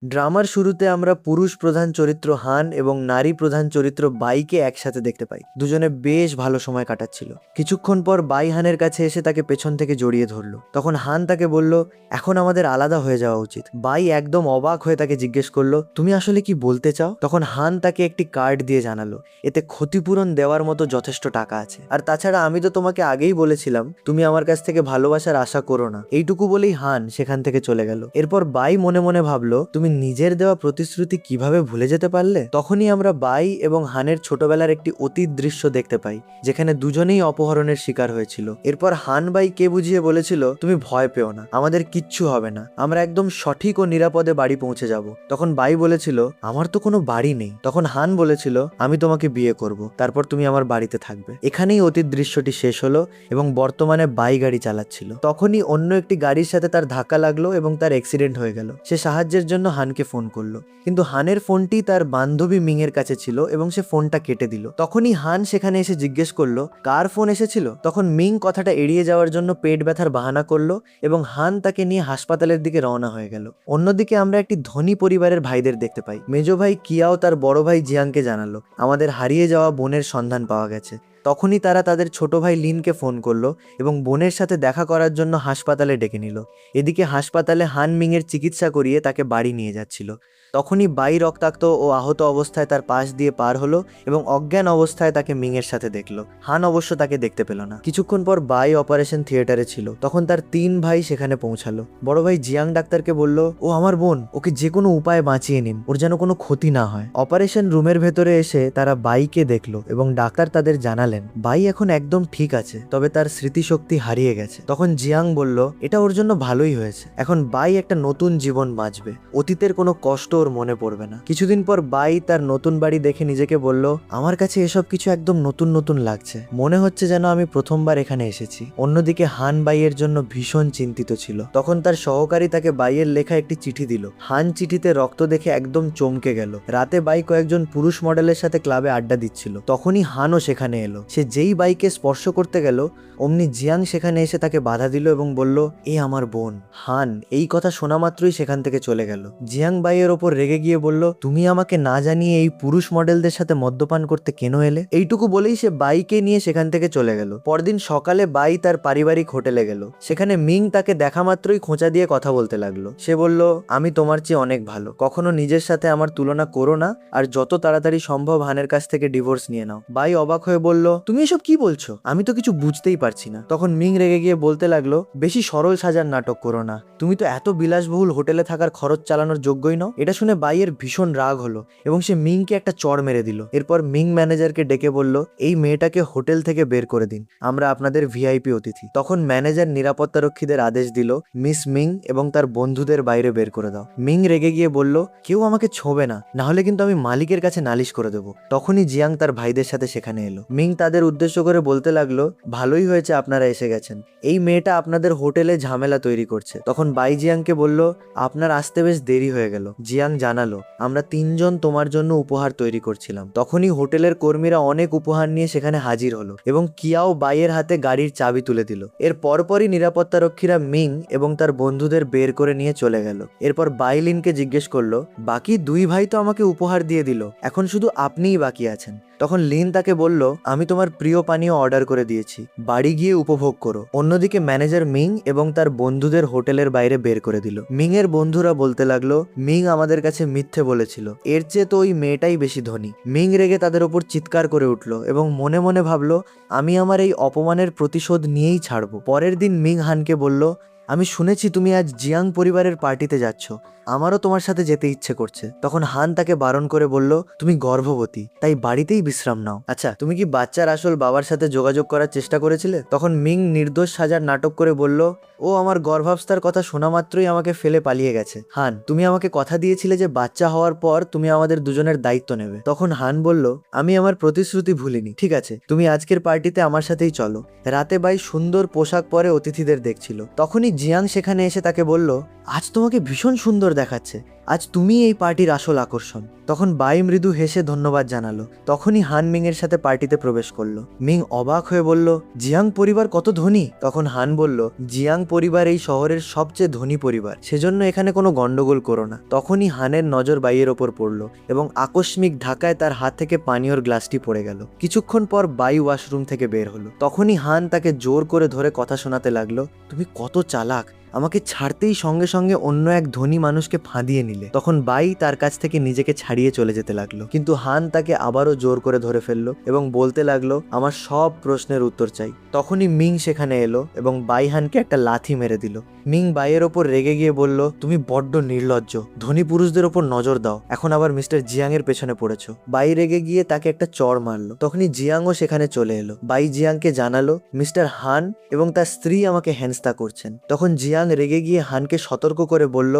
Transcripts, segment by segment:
ড্রামার শুরুতে আমরা পুরুষ প্রধান চরিত্র হান এবং নারী প্রধান চরিত্র বাইকে একসাথে দেখতে পাই। দুজনে বেশ ভালো সময় কাটাচ্ছিল। কিছুক্ষণ পর বাই হানের কাছে এসে তাকে পেছন থেকে জড়িয়ে ধরলো। তখন হান তাকে বলল, এখন আমাদের আলাদা হয়ে যাওয়া উচিত। বাই একদম অবাক হয়ে তাকে জিজ্ঞেস করলো, তুমি আসলে কি বলতে চাও? তখন হান তাকে একটি কার্ড দিয়ে জানালো, এতে ক্ষতিপূরণ দেওয়ার মতো যথেষ্ট টাকা আছে। আর তাছাড়া আমি তো তোমাকে আগেই বলেছিলাম তুমি আমার কাছ থেকে ভালোবাসার আশা করো না। এইটুকু বলেই হান সেখান থেকে চলে গেল। এরপর বাই মনে মনে ভাবলো, তুমি নিজের দেওয়া প্রতিশ্রুতি কিভাবে ভুলে যেতে পারলে? তখনই আমরা বাই এবং হানের ছোটবেলার একটি অতীত দৃশ্য দেখতে পাই, যেখানে দুজনেই অপহরণের শিকার হয়েছিল। এরপর হান বাইকে বুঝিয়ে বলেছিল, তুমি ভয় পেও না, আমাদের কিচ্ছু হবে না, আমরা একদম সঠিক ও নিরাপদে বাড়ি পৌঁছে যাব। তখন বাই বলেছিল, আমার তো কোনো বাড়ি নেই। তখন হান বলেছিল, আমি তোমাকে বিয়ে করব, তারপর তুমি আমার বাড়িতে থাকবে। এখানেই অতীত দৃশ্যটি শেষ হলো এবং বর্তমানে বাই গাড়ি চালাচ্ছিল। তখনই অন্য একটি গাড়ির সাথে তার ধাক্কা লাগলো এবং তার অ্যাক্সিডেন্ট হয়ে গেল। সে সাহায্যের জন্য হানকে ফোন করলো, কিন্তু হানের ফোনটি তার বান্ধবী মিং এর কাছে ছিল এবং সে ফোনটা কেটে দিল। তখনই হান সেখানে এসে জিজ্ঞেস করলো, কার ফোন এসেছিল? তখন মিং কথাটা এড়িয়ে যাওয়ার জন্য পেট ব্যথার বাহানা করলো এবং হান তাকে নিয়ে হাসপাতালের দিকে রওনা হয়ে গেল। অন্যদিকে আমরা একটি ধনী পরিবারের ভাইদের দেখতে পাই। মেজো ভাই কিয়াও তার বড় ভাই জিয়াংকে জানালো, আমাদের হারিয়ে যাওয়া বোনের সন্ধান পাওয়া গেছে। তখনই তারা তাদের ছোট ভাই লিনকে ফোন করলো এবং বোনের সাথে দেখা করার জন্য হাসপাতালে ডেকে নিল। এদিকে হাসপাতালে হান মিং এর চিকিৎসা করিয়ে তাকে বাড়ি নিয়ে যাচ্ছিল। তখনই বাই রক্তাক্ত ও আহত অবস্থায় তার পাশ দিয়ে পার হলো এবং অজ্ঞান অবস্থায় তাকে মিং এর সাথে দেখলো। হান অবশ্য তাকে দেখতে পেল না। কিছুক্ষণ পর বাই অপারেশন থিয়েটারে ছিল। তখন তার 3 ভাই সেখানে পৌঁছালো। বড় ভাই জিয়াং ডাক্তারকে বলল, ও আমার বোন, ওকে যে কোনো উপায়ে বাঁচিয়ে নিন, ওর যেন কোনো ক্ষতি না হয়। অপারেশন রুমের ভেতরে এসে তারা বাইকে দেখলো এবং ডাক্তার তাদের জানালেন, বাই এখন একদম ঠিক আছে, তবে তার স্মৃতিশক্তি হারিয়ে গেছে। তখন জিয়াং বলল, এটা ওর জন্য ভালোই হয়েছে, এখন বাই একটা নতুন জীবন বাঁচবে, অতীতের কোনো কষ্ট ওর মনে পড়বে না। কিছুদিন পর বাই তার নতুন বাড়ি দেখে নিজেকে বলল, আমার কাছে এসব কিছু একদম নতুন নতুন লাগছে, মনে হচ্ছে যেন আমি প্রথমবার এখানে এসেছি। অন্যদিকে হান বাইয়ের জন্য ভীষণ চিন্তিত ছিল। তখন তার সহকারী তাকে বাইয়ের লেখা একটি চিঠি দিল। হান চিঠিতে রক্ত দেখে একদম চমকে গেল। রাতে বাই কয়েকজন পুরুষ মডেলের সাথে ক্লাবে আড্ডা দিচ্ছিল। তখনই হানও সেখানে এলো। সে যেই বাইকে স্পর্শ করতে গেল, অমনি জিয়াং সেখানে এসে তাকে বাধা দিল এবং বলল, এ আমার বোন। হান এই কথা শোনা মাত্রই সেখান থেকে চলে গেল। জিয়াং বাইয়ের ওপর রেগে গিয়ে বলল, তুমি আমাকে না জানিয়ে এই পুরুষ মডেলদের সাথে মদ্যপান করতে কেন এলে? এইটুকু বলেই সে বাইকে নিয়ে সেখান থেকে চলে গেল। পরদিন সকালে বাই তার পারিবারিক হোটেলে গেল। সেখানে মিং তাকে দেখা মাত্রই খোঁচা দিয়ে কথা বলতে লাগলো। সে বলল, আমি তোমার চেয়ে অনেক ভালো, কখনো নিজের সাথে আমার তুলনা করো না, আর যত তাড়াতাড়ি সম্ভব হানের কাছ থেকে ডিভোর্স নিয়ে নাও। বাই অবাক হয়ে বলল, তুমি এসব কি বলছো? আমি তো কিছু বুঝতেই পারছি না। তখন মিং রেগে গিয়ে বলতে লাগলো, বেশি সরল সাজার নাটক করো না, তুমি তো এত বিলাসবহুল হোটেলে থাকার খরচ চালানোর যোগ্যই নও। এটা শুনে বাইয়ের ভীষণ রাগ হলো এবং সে মিংকে একটা চড় মেরে দিল। এরপর মিং ম্যানেজারকে ডেকে বলল, এই মেয়েটাকে হোটেল থেকে বের করে দিন, আমরা আপনাদের ভিআইপি অতিথি। তখন ম্যানেজার নিরাপত্তারক্ষীদের আদেশ দিল, মিস মিং এবং তার বন্ধুদের বাইরে বের করে দাও। মিং রেগে গিয়ে বলল, কেউ আমাকে ছোঁবে না, না হলে কিন্তু আমি মালিকের কাছে নালিশ করে দেবো। তখনই জিয়াং তার ভাইদের সাথে সেখানে এলো। মিং তাদের উদ্দেশ্য করে বলতে লাগলো, ভালোই হয়েছে আপনারা এসে গেছেন, এই মেয়েটা আপনাদের হোটেলে ঝামেলা তৈরি করছে। তখন বাই জিয়াংকে বলল, আপনার আসতে বেশ দেরি হয়ে গেল। জিয়াং জানালো, আমরা 3 জন তোমার জন্য উপহার তৈরি করছিলাম। তখনই হোটেলের কর্মীরা অনেক উপহার নিয়ে সেখানে হাজির হলো এবং কিয়াও বাইয়ের হাতে গাড়ির চাবি তুলে দিল। এর পরপরই নিরাপত্তারক্ষীরা মিং এবং তার বন্ধুদের বের করে নিয়ে চলে গেল। এরপর বাইলিনকে জিজ্ঞেস করলো, বাকি 2 ভাই তো আমাকে উপহার দিয়ে দিল, এখন শুধু আপনিই বাকি আছেন। তখন লিন তাকে বলল, আমি তোমার প্রিয় পানীয় অর্ডার করে দিয়েছি, বাড়ি গিয়ে উপভোগ করো। অন্যদিকে ম্যানেজার মিং এবং তার বন্ধুদের হোটেলের বাইরে বের করে দিল। মিং এর বন্ধুরা বলতে লাগলো, মিং আমাদের কাছে মিথ্যে বলেছিল, এর চেয়ে তো ওই মেয়েটাই বেশি ধনী। মিং রেগে তাদের ওপর চিৎকার করে উঠল এবং মনে মনে ভাবলো, আমি আমার এই অপমানের প্রতিশোধ নিয়েই ছাড়বো। পরের দিন মিং হানকে বলল, আমি শুনেছি তুমি আজ জিয়াং পরিবারের পার্টিতে যাচ্ছ, আমারও তোমার সাথে যেতে ইচ্ছে করছে। তখন হান তাকে বারণ করে বলল, তুমি গর্ভবতী, তাই বাড়িতেই বিশ্রাম নাও। আচ্ছা, তুমি কি বাচ্চার আসল বাবার সাথে যোগাযোগ করার চেষ্টা করেছিলে? তখন মিং নির্দোষ সাজার নাটক করে বলল, ও আমার গর্ভাবস্থার কথা শোনা মাত্রই আমাকে ফেলে পালিয়ে গেছে। হান, তুমি আমাকে কথা দিয়েছিলে যে বাচ্চা হওয়ার পর তুমি আমাদের দুজনের দায়িত্ব নেবে। তখন হান বলল, আমি আমার প্রতিশ্রুতি ভুলিনি, ঠিক আছে, তুমি আজকের পার্টিতে আমার সাথেই চলো। রাতে বাই সুন্দর পোশাক পরে অতিথিদের দেখছিল। তখনই জিয়াং সেখানে এসে তাকে বলল, আজ তোমাকে ভীষণ সুন্দর দেখাচ্ছে, আজ তুমিই এই পার্টির আসল আকর্ষণ। তখন বাই মৃদু হেসে ধন্যবাদ জানালো। তখনই হান মিং এর সাথে পার্টিতে প্রবেশ করলো। মিং অবাক হয়ে বলল, জিয়াং পরিবার কত ধনী। তখন হান বলল, জিয়াং পরিবার এই শহরের সবচেয়ে ধনী পরিবার, সেজন্য এখানে কোনো গন্ডগোল করো না। তখনই হানের নজর বাইয়ের ওপর পড়লো এবং আকস্মিক ধাক্কায় তার হাত থেকে পানীয়র গ্লাসটি পড়ে গেল। কিছুক্ষণ পর বাই ওয়াশরুম থেকে বের হলো। তখনই হান তাকে জোর করে ধরে কথা শোনাতে লাগলো, তুমি কত চালাক, আমাকে ছাড়তেই সঙ্গে সঙ্গে অন্য এক ধনী মানুষকে ফাঁদিয়ে নিলে। তখন বাই তার কাছ থেকে নিজেকে ছাড়িয়ে চলে যেতে লাগলো, কিন্তু হান তাকে আবারও জোর করে ধরে ফেললো এবং বলতে লাগলো, আমার সব প্রশ্নের উত্তর চাই। তখনই মিং সেখানে এলো এবং বাই হানকে একটা লাথি মেরে দিল। মিং বাইয়ের ওপর রেগে গিয়ে বলল, তুমি বড্ড নির্লজ্জ, ধনী পুরুষদের ওপর নজর দাও, এখন আবার মিস্টার জিয়াং এর পেছনে পড়েছো। বাই রেগে গিয়ে তাকে একটা চড় মারলো। তখনই জিয়াংও সেখানে চলে এলো। বাই জিয়াংকে জানালো, মিস্টার হান এবং তার স্ত্রী আমাকে হেনস্থা করছেন। তখন জিয়াং রেগে গিয়ে হানকে সতর্ক করে বলল,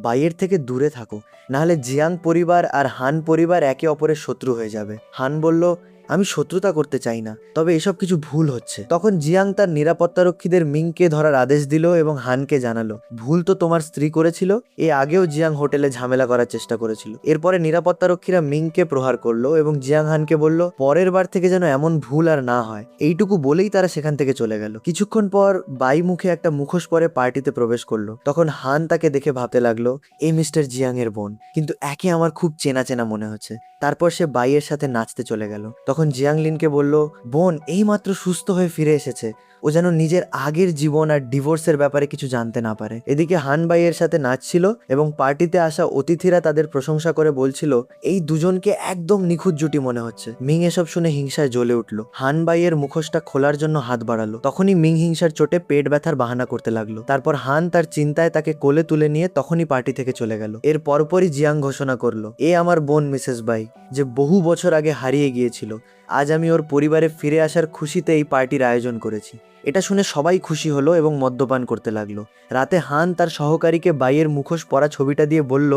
বাইয়ের থেকে দূরে থাকো, নাহলে জিয়াং পরিবার আর হান পরিবার একে অপরের শত্রু হয়ে যাবে। হান বলল, আমি শত্রুতা করতে চাই না, তবে এসব কিছু ভুল হচ্ছে। তখন জিয়াং তার নিরাপত্তারক্ষীদের মিংকে ধরার আদেশ দিল এবং হানকে জানালো, ভুল তো তোমার স্ত্রী করেছিল, আগেও জিয়াং হোটেলে ঝামেলা করার চেষ্টা করেছিল। এরপরে নিরাপত্তারক্ষীরা মিংকে প্রহার করলো এবং জিয়াং হানকে বলল, পরের বার থেকে যেন এমন ভুল আর না হয়। এইটুকু বলেই তারা সেখান থেকে চলে গেল। কিছুক্ষণ পর বাই মুখে একটা মুখোশ পরে পার্টিতে প্রবেশ করলো। তখন হান তাকে দেখে ভাবতে লাগলো, এই মিস্টার জিয়াং এর বোন, কিন্তু একে আমার খুব চেনা চেনা মনে হচ্ছে। তারপর সে বাইয়ের সাথে নাচতে চলে গেল। তখন জিয়াংলিনকে বলল, বোন এইমাত্র সুস্থ হয়ে ফিরে এসেছে, ও যেন নিজের আগের জীবন আর ডিভোর্সের ব্যাপারে কিছু জানতে না পারে। এদিকে হান বাইয়ের সাথে নাচছিল এবং পার্টিতে আসা অতিথিরা তাদের প্রশংসা করে বলছিল, এই দুজনকে একদম নিখুঁত জুটি মনে হচ্ছে। মিং এসব শুনে হিংসায় জ্বলে উঠলো। হান বাইয়ের মুখোশটা খোলার জন্য হাত বাড়ালো। তখনই মিং হিংসার চোটে পেট ব্যথার বাহানা করতে লাগলো। তারপর হান তার চিন্তায় তাকে কোলে তুলে নিয়ে তখনই পার্টি থেকে চলে গেল। এর পরপরই জিয়াং ঘোষণা করলো, এ আমার বোন মিসেস বাই, যে বহু বছর আগে হারিয়ে গিয়েছিল। আজ আমি ওর পরিবারে ফিরে আসার খুশিতে এই পার্টির আয়োজন করেছি। এটা শুনে সবাই খুশি হলো এবং মদ্যপান করতে লাগলো। রাতে হান তার সহকারীকে বাইয়ের মুখোশ পরা ছবিটা দিয়ে বলল,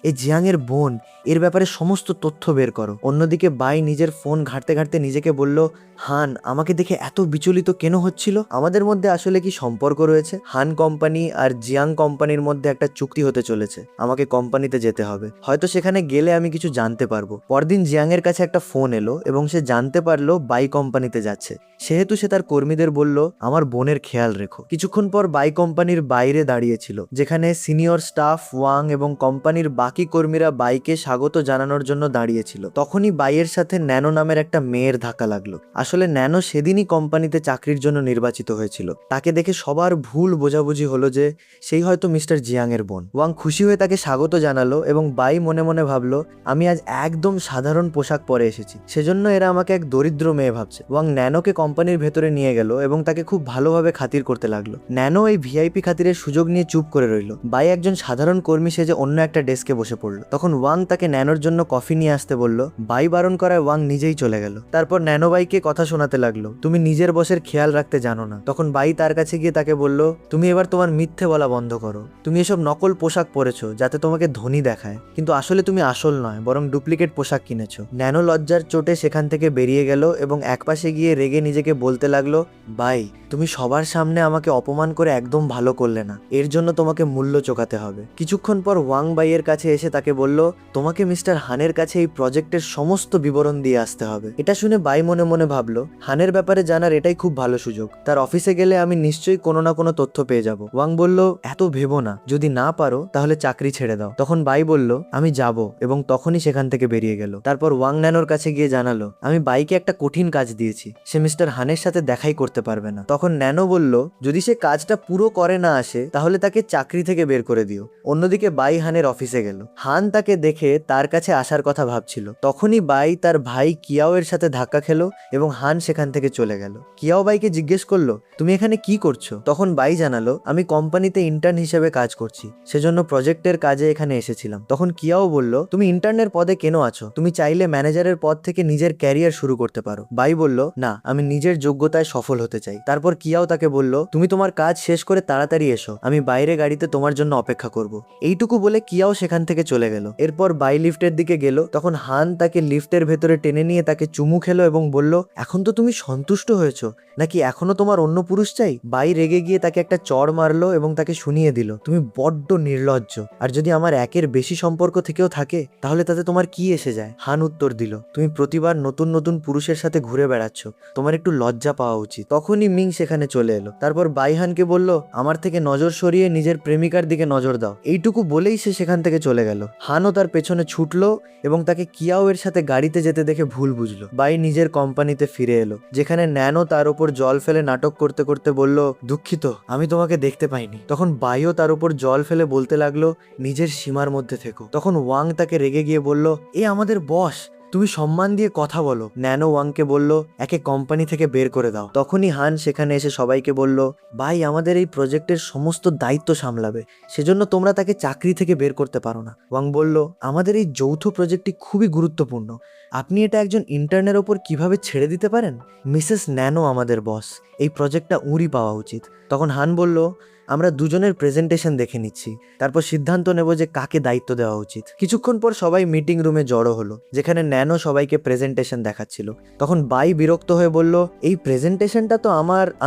এই জিয়াংয়ের বোন, এর ব্যাপারে সমস্ত তথ্য বের করো। অন্যদিকে বাই নিজের ফোন ঘাঁটতে ঘাঁটতে নিজেকে বলল, হান আমাকে দেখে এত বিচলিত কেন হচ্ছিল? আমাদের মধ্যে আসলে কি সম্পর্ক রয়েছে? হান কোম্পানি আর জিয়াং কোম্পানির মধ্যে একটা চুক্তি হতে চলেছে। আমাকে কোম্পানিতে যেতে হবে, হয়তো সেখানে গেলে আমি কিছু জানতে পারবো। পরদিন জিয়াং এর কাছে একটা ফোন এলো এবং সে জানতে পারলো বাই কোম্পানিতে যাচ্ছে। সেহেতু সে তার কর্মীদের বলল, আমার বোনের খেয়াল রেখো। কিছুক্ষণ পর বাই কোম্পানির বাইরে দাঁড়িয়েছিল, যেখানে সিনিয়র স্টাফ ওয়াং এবং কোম্পানির বাকি কর্মীরা বাইকে স্বাগত জানানোর জন্য দাঁড়িয়েছিল। তখনই বাইয়ের সাথে ন্যানো নামের একটা মেয়ের ধাক্কা লাগলো। আসলে ন্যানো সেদিনই কোম্পানিতে চাকরির জন্য নির্বাচিত হয়েছিল। তাকে দেখে সবার ভুল বোঝাবুঝি হলো যে সেই হয়তো মিস্টার জিয়াং এর বোন। ওয়াং খুশি হয়ে তাকে স্বাগত জানালো এবং বাই মনে মনে ভাবলো, আমি আজ একদম সাধারণ পোশাক পরে এসেছি, সেজন্য এরা আমাকে এক দরিদ্র মেয়ে ভাবছে। ওয়াং ন্যানোকে কোম্পানির ভেতরে নিয়ে গেল এবং তাকে খুব ভালোভাবে খাতির করতে লাগলো। ন্যানো এই ভিআইপি খাতিরের সুযোগ নিয়ে চুপ করে রইল। বাই একজন সাধারণ কর্মী সেজে অন্য একটা ডেস্কে বসে পড়লো। তখন ওয়াং তাকে ন্যানোর জন্য কফি নিয়ে আসতে বলল। বাই বারণ করায় ওয়াং নিজেই চলে গেল। তারপর ন্যানো বাইকে কথা শোনাতে লাগলো, তুমি নিজের বসের খেয়াল রাখতে জানো না। তখন বাই তার কাছে গিয়ে তাকে বলল, তুমি এবার তোমার মিথ্যে বলা বন্ধ করো। তুমি এসব নকল পোশাক পরেছো যাতে তোমাকে ধনী দেখায়, কিন্তু আসলে তুমি আসল নয়, বরং ডুপ্লিকেট পোশাক কিনেছো। ন্যানো লজ্জার চোটে সেখান থেকে বেরিয়ে গেল এবং একপাশে গিয়ে রেগে নিজেকে বলতে লাগলো, বাই তুমি সবার সামনে আমাকে অপমান করে একদম ভালো করলে না, এর জন্য তোমাকে মূল্য চোকাতে হবে। কিছুক্ষণ পর ওয়াং বাইয়ের কাছে এসে তাকে বলল, তোমাকে মিস্টার হানের কাছে এই প্রজেক্টের সমস্ত বিবরণ দিয়ে আসতে হবে। এটা শুনে বাই মনে মনে ভাবলো, হানের ব্যাপারে জানার এটাই খুব ভালো সুযোগ। তার অফিসে গেলে আমি নিশ্চয়ই কোনো না কোনো তথ্য পেয়ে যাব। ওয়াং বলল, এত ভেবো না, যদি না পারো তাহলে চাকরি ছেড়ে দাও। তখন বাই বলল, আমি যাব, এবং তখনই সেখান থেকে বেরিয়ে গেল। তারপর ওয়াং ন্যানোর কাছে গিয়ে জানালো, আমি বাইকে একটা কঠিন কাজ দিয়েছি, সে মিস্টার হানের সাথে দেখাই করতে পারবে না। তখন ন্যানো বলল, যদি সে কাজটা পুরো করে না আসে তাহলে তাকে চাকরি থেকে বের করে দিও। অন্যদিকে বাই হানের অফিসে গেল। হান তাকে দেখে তার কাছে আসার কথা ভাবছিল। তখনই বাই তার ভাই কিয়াও এর সাথে ধাক্কা খেলো এবং হান সেখান থেকে চলে গেল। কিয়াও বাইকে জিজ্ঞেস করলো, তুমি এখানে কি করছো? তখন বাই জানালো, আমি কোম্পানিতে ইন্টার্ন হিসেবে কাজ করছি, সেজন্য প্রজেক্টের কাজে এখানে এসেছিলাম। তখন কিয়াও বলল, তুমি ইন্টার্নের পদে কেন আছো? তুমি চাইলে ম্যানেজারের পদ থেকে নিজের ক্যারিয়ার শুরু করতে পারো। বাই বলল, না, আমি নিজের যোগ্যতায় সফল হতে চাই। তারপর তারপর কিয়াও তাকে বলল, তুমি তোমার কাজ শেষ করে তাড়াতাড়ি এসো, আমি বাইরে গাড়িতে তোমার জন্য অপেক্ষা করব। এইটুকু বলে কিয়াও সেখান থেকে চলে গেল। এরপর বাই লিফটের দিকে গেল, তখন হান তাকে লিফটের ভেতরে টেনে নিয়ে তাকে চুমু খেলো এবং বলল, এখন তো তুমি সন্তুষ্ট হয়েছো নাকি এখনো তোমার অন্য পুরুষ চাই? বাই রেগে গিয়ে তাকে একটা চড় মারলো এবং তাকে শুনিয়ে দিল, তুমি বড্ড নির্লজ্জ, আর যদি আমার একের বেশি সম্পর্ক থেকেও থাকে তাহলে তাতে তোমার কি এসে যায়? হান উত্তর দিল, তুমি প্রতিবার নতুন নতুন পুরুষের সাথে ঘুরে বেড়াচ্ছ, তোমার একটু লজ্জা পাওয়া উচিত। তখনই মিং সেখানে চলে এলো। তারপর বাই হানকে বলল, আমার থেকে নজর সরিয়ে নিজের প্রেমিকার দিকে নজর দাও। এইটুকু বলেই সে সেখান থেকে চলে গেল। হানও তার পেছনে ছুটলো এবং তাকে কিয়াও এর সাথে গাড়িতে যেতে দেখে ভুল বুঝলো। বাই নিজের কোম্পানিতে ফিরে এলো, যেখানে ন্যানো তার উপর জল ফেলে নাটক করতে করতে বলল, দুঃখিত, আমি তোমাকে দেখতে পাইনি। তখন বাইও তার উপর জল ফেলে বলতে লাগলো, নিজের সীমার মধ্যে থেকো। তখন ওয়াং তাকে রেগে গিয়ে বলল, এ আমাদের বস, তুমি সম্মান দিয়ে কথা বলো। ন্যানো ওয়াংকে বলল, একে কোম্পানি থেকে বের করে দাও। তখনই হান সেখানে এসে সবাইকে বলল, ভাই আমাদের এই প্রজেক্টের সমস্ত দায়িত্ব সামলাবে, সেজন্য তোমরা তাকে চাকরি থেকে বের করতে পারো না। ওয়াং বলল, আমাদের এই যৌথ প্রজেক্টটি খুবই গুরুত্বপূর্ণ, আপনি এটা একজন ইন্টার্নের ওপর কিভাবে ছেড়ে দিতে পারেন? মিসেস ন্যানো আমাদের বস, এই প্রজেক্টটা উঁরই পাওয়া উচিত। তখন হান বলল, আমরা দুজনের প্রেজেন্টেশন দেখে নিচ্ছি, তারপর সিদ্ধান্ত নেব যে কাকে দায়িত্ব দেওয়া উচিত। কিছুক্ষণ পর সবাই মিটিং রুমে জড়ো হলো, যেখানে ন্যানো সবাইকে প্রেজেন্টেশন দেখাচ্ছিল। তখন বাই বিরক্ত হয়ে বলল, এই প্রেজেন্টেশনটা তো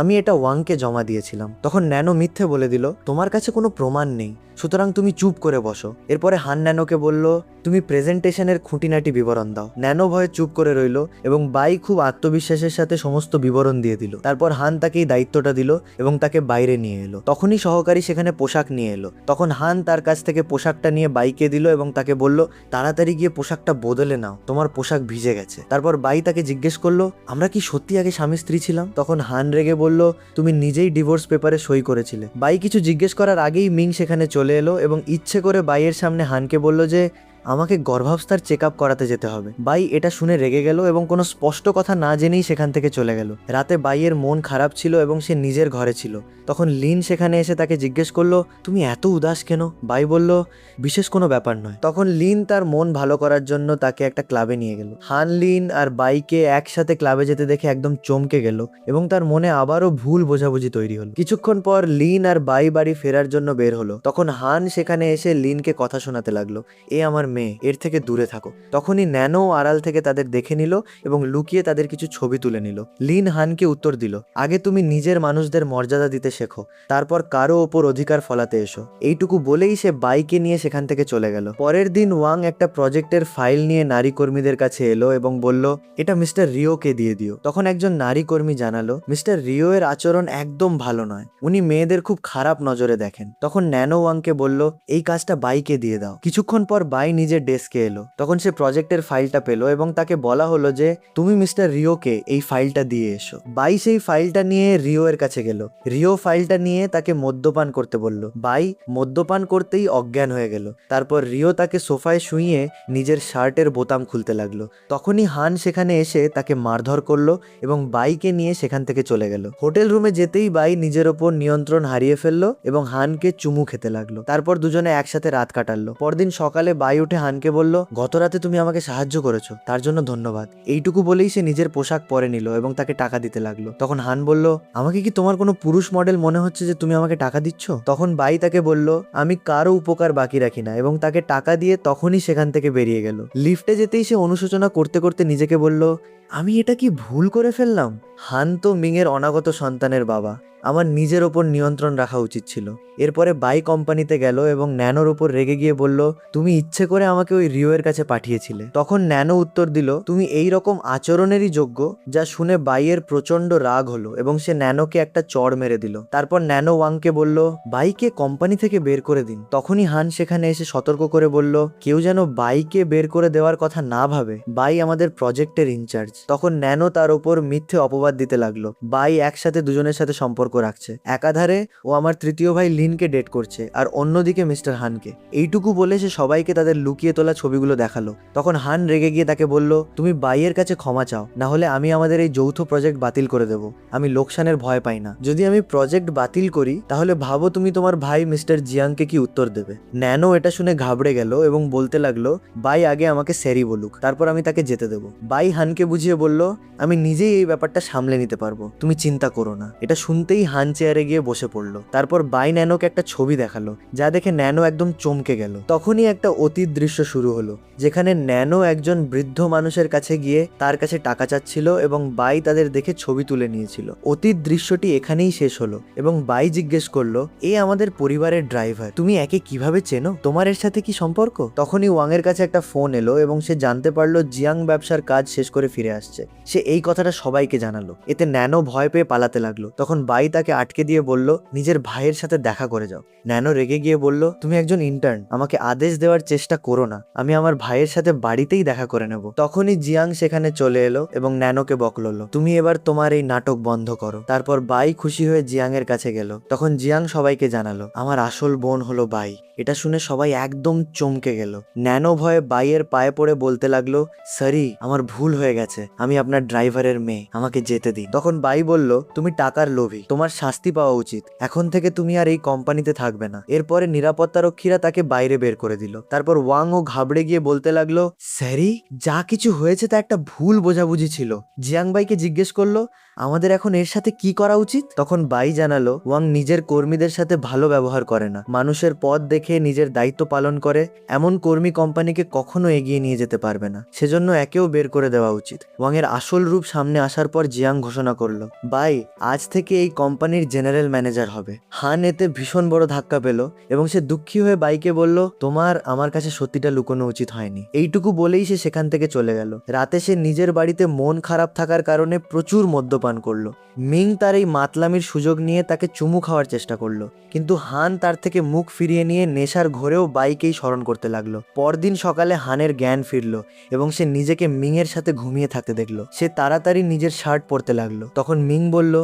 আমি এটা ওয়াংকে জমা দিয়েছিলাম। তখন ন্যানো মিথ্যে বলে দিল, তোমার কাছে কোনো প্রমাণ নেই, সুতরাং তুমি চুপ করে বসো। এরপরে হান ন্যানোকে বলল, তুমি প্রেজেন্টেশনের খুঁটিনাটি বিবরণ দাও। ন্যানো ভয়ে চুপ করে রইল এবং বাই খুব আত্মবিশ্বাসের সাথে সমস্ত বিবরণ দিয়ে দিল। তারপর হান তাকে এই দায়িত্বটা দিল এবং তাকে বাইরে নিয়ে এলো। তখনই সহকারী সেখানে পোশাক নিয়ে এলো। তখন হান তার কাছ থেকে পোশাকটা নিয়ে বাইকে দিল এবং তাকে বলল, তাড়াতাড়ি গিয়ে পোশাকটা বদলে নাও, তোমার পোশাক ভিজে গেছে। তারপর বাই তাকে জিজ্ঞেস করলো, আমরা কি সত্যি আগে স্বামী স্ত্রী ছিলাম? তখন হান রেগে বলল, তুমি নিজেই ডিভোর্স পেপারে সই করেছিলে। বাই কিছু জিজ্ঞেস করার আগেই মিং সেখানে চলে এলো এবং ইচ্ছে করে বাইয়ের সামনে হানকে বলল যে আমাকে গর্ভাবস্থার চেক আপ করাতে যেতে হবে। বাই এটা শুনে রেগে গেল এবং কোনো স্পষ্ট কথা না জেনেই সেখান থেকে চলে গেল। রাতে বাইয়ের মন খারাপ ছিল এবং সে নিজের ঘরে ছিল। তখন লিন সেখানে এসে তাকে জিজ্ঞেস করলো, তুমি এত উদাস কেন? বাই বলল, বিশেষ কোনো ব্যাপার নয়। তখন লিন তার মন ভালো করার জন্য তাকে একটা ক্লাবে নিয়ে গেল। হান লিন আর বাইকে একসাথে ক্লাবে যেতে দেখে একদম চমকে গেল এবং তার মনে আবারও ভুল বোঝাবুঝি তৈরি হলো। কিছুক্ষণ পর লিন আর বাই বাড়ি ফেরার জন্য বের হলো। তখন হান সেখানে এসে লিনকে কথা শোনাতে লাগলো, এ আমার মেয়ে, এর থেকে দূরে থাকো। তখনই ন্যানো আড়াল থেকে তাদের দেখে নিল এবং লুকিয়ে তাদের কিছু ছবি তুলে নিল। লিন হানকে উত্তর দিল, আগে তুমি নিজের মানুষদের মর্যাদা দিতে শেখো, তারপর কারো ওপর অধিকার ফলাতে এসো। এইটুকু বলেই সে বাইকে নিয়ে সেখান থেকে চলে গেল। পরের দিন ওয়াং একটা প্রজেক্টের ফাইল নিয়ে নারী কর্মীদের কাছে এলো এবং বলল, এটা মিস্টার রিওকে দিয়ে দিও। তখন একজন নারী কর্মী জানালো, মিস্টার রিও এর আচরণ একদম ভালো নয়, উনি মেয়েদের খুব খারাপ নজরে দেখেন। তখন ন্যানো ওয়াংকে বলল, এই কাজটা বাইকে দিয়ে দাও। কিছুক্ষণ পর বাই নিজের ডেস্কে এলো। তখন সে প্রজেক্টের ফাইলটা পেলো এবং তাকে বলা হলো যে তুমি মিস্টার রিওকে এই ফাইলটা দিয়ে এসো। বাই সেই ফাইলটা নিয়ে রিও এর কাছে গেল। রিও ফাইলটা নিয়ে তাকে মদ্যপান করতে বলল। বাই মদ্যপান করতেই অজ্ঞান হয়ে গেল। তারপর রিও তাকে সোফায় শুইয়ে নিজের শার্টের বোতাম খুলতে লাগলো। তখনই হান সেখানে এসে তাকে মারধর করলো এবং বাইকে নিয়ে সেখান থেকে চলে গেল। হোটেল রুমে যেতেই বাই নিজের ওপর নিয়ন্ত্রণ হারিয়ে ফেললো এবং হানকে চুমু খেতে লাগলো। তারপর দুজনে একসাথে রাত কাটালো। পরদিন সকালে বাই উঠে হানকে বলল, গত রাতে তুমি আমাকে সাহায্য করেছো, তার জন্য ধন্যবাদ। এইটুকু বলেই সে নিজের পোশাক পরে নিল এবং তাকে টাকা দিতে লাগলো। তখন হান বলল, আমাকে কি তোমার কোনো পুরুষ মডেল মনে হচ্ছে যে তুমি আমাকে টাকা দিচ্ছ? তখন বাই তাকে বলল, আমি কারো উপকার বাকি রাখি না, এবং তাকে টাকা দিয়ে তখনই সেখান থেকে বেরিয়ে গেল। লিফটে যেতেই সে অনুশোচনা করতে করতে নিজেকে বলল, আমি এটা কি ভুল করে ফেললাম? হান তো মিংয়ের অনাগত সন্তানের বাবা, আমার নিজের ওপর নিয়ন্ত্রণ রাখা উচিত ছিল। এরপরে বাই কোম্পানিতে গেল এবং ন্যানোর ওপর রেগে গিয়ে বলল, তুমি ইচ্ছে করে আমাকে ওই রিও এর কাছে পাঠিয়েছিলে। তখন ন্যানো উত্তর দিল, তুমি এই রকম আচরণেরই যোগ্য। যা শুনে বাইয়ের প্রচন্ড রাগ হলো এবং সে ন্যানোকে একটা চড় মেরে দিল। তারপর ন্যানো ওয়াংকে বলল, বাইকে কোম্পানি থেকে বের করে দিন। তখনই হান সেখানে এসে সতর্ক করে বলল, কেউ যেন বাইকে বের করে দেওয়ার কথা না ভাবে, বাই আমাদের প্রজেক্টের ইনচার্জ। তখন ন্যানো তার ওপর মিথ্যে অপবাদ দিতে লাগলো। বাই একসাথে দুজনের সাথে সম্পর্ক রাখছে, একাধারে ও আমার তৃতীয় ভাই লিনকে ডেট করছে আর অন্যদিকে মিস্টার হানকে। এইটুকু বলে সে সবাইকে তাদের লুকিয়ে তোলা ছবিগুলো দেখালো। তখন হান রেগে গিয়ে তাকে বলল, তুমি বাইয়ের কাছে ক্ষমা চাও, না হলে আমি আমাদের এই যৌথ প্রজেক্ট বাতিল করে দেব। আমি লোকসানের ভয় পাই না, যদি আমি প্রজেক্ট বাতিল করি তাহলে ভাবো তুমি তোমার ভাই মিস্টার জিয়াংকে কি উত্তর দেবে। ন্যানো এটা শুনে ঘাবড়ে গেল এবং বলতে লাগলো, বাই আগে আমাকে স্যারি বলুক, তারপর আমি তাকে যেতে দেবো। বাই হানকে বুঝিয়ে বুঝিয়ে বলল, আমি নিজেই এই ব্যাপারটা সামলে নিতে পারবো, তুমি চিন্তা করো না। এটা শুনতেই হান চেয়ারে গিয়ে বসে পড়লো। তারপর বাই ন্যানোকে একটা ছবি দেখালো, যা দেখে ন্যানো একদম চমকে গেল। তখনই একটা অতীত দৃশ্য শুরু হলো, যেখানে ন্যানো একজন বৃদ্ধ মানুষের কাছে গিয়ে তার কাছে টাকা চাচ্ছিল এবং বাই তাদের দেখে ছবি তুলে নিয়েছিল। অতীত দৃশ্যটি এখানেই শেষ হলো এবং বাই জিজ্ঞেস করলো, এ আমাদের পরিবারের ড্রাইভার, তুমি একে কিভাবে চেনো, তোমার এর সাথে কি সম্পর্ক? তখনই ওয়াং এর কাছে একটা ফোন এলো এবং সে জানতে পারলো জিয়াং ব্যবসার কাজ শেষ করে ফিরে আসছে। সে এই কথাটা সবাইকে জানালো। এতে ন্যানো ভয় পেয়ে পালাতে লাগলো। তখন বাই তাকে আটকে দিয়ে বলল, নিজের ভাইয়ের সাথে দেখা করে যাও। ন্যানো রেগে গিয়ে বলল, তুমি একজন ইন্টার্ন, আমাকে আদেশ দেওয়ার চেষ্টা করো না, আমি আমার ভাইয়ের সাথে বাড়িতেই দেখা করে নেব। তখনই জিয়াং সেখানে চলে এলো এবং ন্যানোকে বকলো, তুমি এবার তোমার এই নাটক বন্ধ করো। তারপর বাই খুশি হয়ে জিয়াং এর কাছে গেল। তখন জিয়াং সবাইকে জানালো, আমার আসল বোন হলো বাই। এটা শুনে সবাই একদম চমকে গেল। ন্যানো ভয়ে বাইয়ের পায়ে পড়ে বলতে লাগলো, সরি, আমার ভুল হয়ে গেছে, আমি আপনার ড্রাইভারের মেয়ে, আমাকে যেতে দিন। তখন বাই বলল, তুমি টাকার লোভী, তোমার শাস্তি পাওয়া উচিত, এখন থেকে তুমি আর এই কোম্পানিতে থাকবে না। এরপরে নিরাপত্তারক্ষীরা তাকে বাইরে বের করে দিল। তারপর ওয়াং ও ঘাবড়ে গিয়ে বলতে লাগলো, স্যারি, যা কিছু হয়েছে তা একটা ভুল বোঝাবুঝি ছিল। জিয়াং বাইকে জিজ্ঞেস করলো, আমাদের এখন এর সাথে কি করা উচিত? তখন বাই জানালো, ওয়াং নিজের কর্মীদের সাথে ভালো ব্যবহার করে না, মানুষের পথ দেখে নিজের দায়িত্ব পালন করে, এমন কর্মী কোম্পানিকে কখনো এগিয়ে নিয়ে যেতে পারবে না, সেজন্য একেও বের করে দেওয়া উচিত। ওয়াং এর আসল রূপ সামনে আসার পর জিয়াং ঘোষণা করলো, বাই আজ থেকে এই কোম্পানির জেনারেল ম্যানেজার হবে। হান এতে ভীষণ বড় ধাক্কা পেল এবং সে দুঃখী হয়ে বাইকে বলল, তোমার আমার কাছে সত্যিটা লুকোনো উচিত হয়নি। এইটুকু বলেই সে সেখান থেকে চলে গেল। রাতে সে নিজের বাড়িতে মন খারাপ থাকার কারণে প্রচুর মদ্যপান করলো। মিং তার এই মাতলামির সুযোগ নিয়ে তাকে চুমু খাওয়ার চেষ্টা করলো, কিন্তু হান তার থেকে মুখ ফিরিয়ে নিয়ে নেশার ঘোরেও বাইকেই স্মরণ করতে লাগলো। পরদিন সকালে হানের জ্ঞান ফিরল এবং সে নিজেকে মিং এর সাথে ঘুমিয়ে থাকতে দেখলো। সে তাড়াতাড়ি নিজের শার্ট পরতে লাগলো। তখন মিং বলল,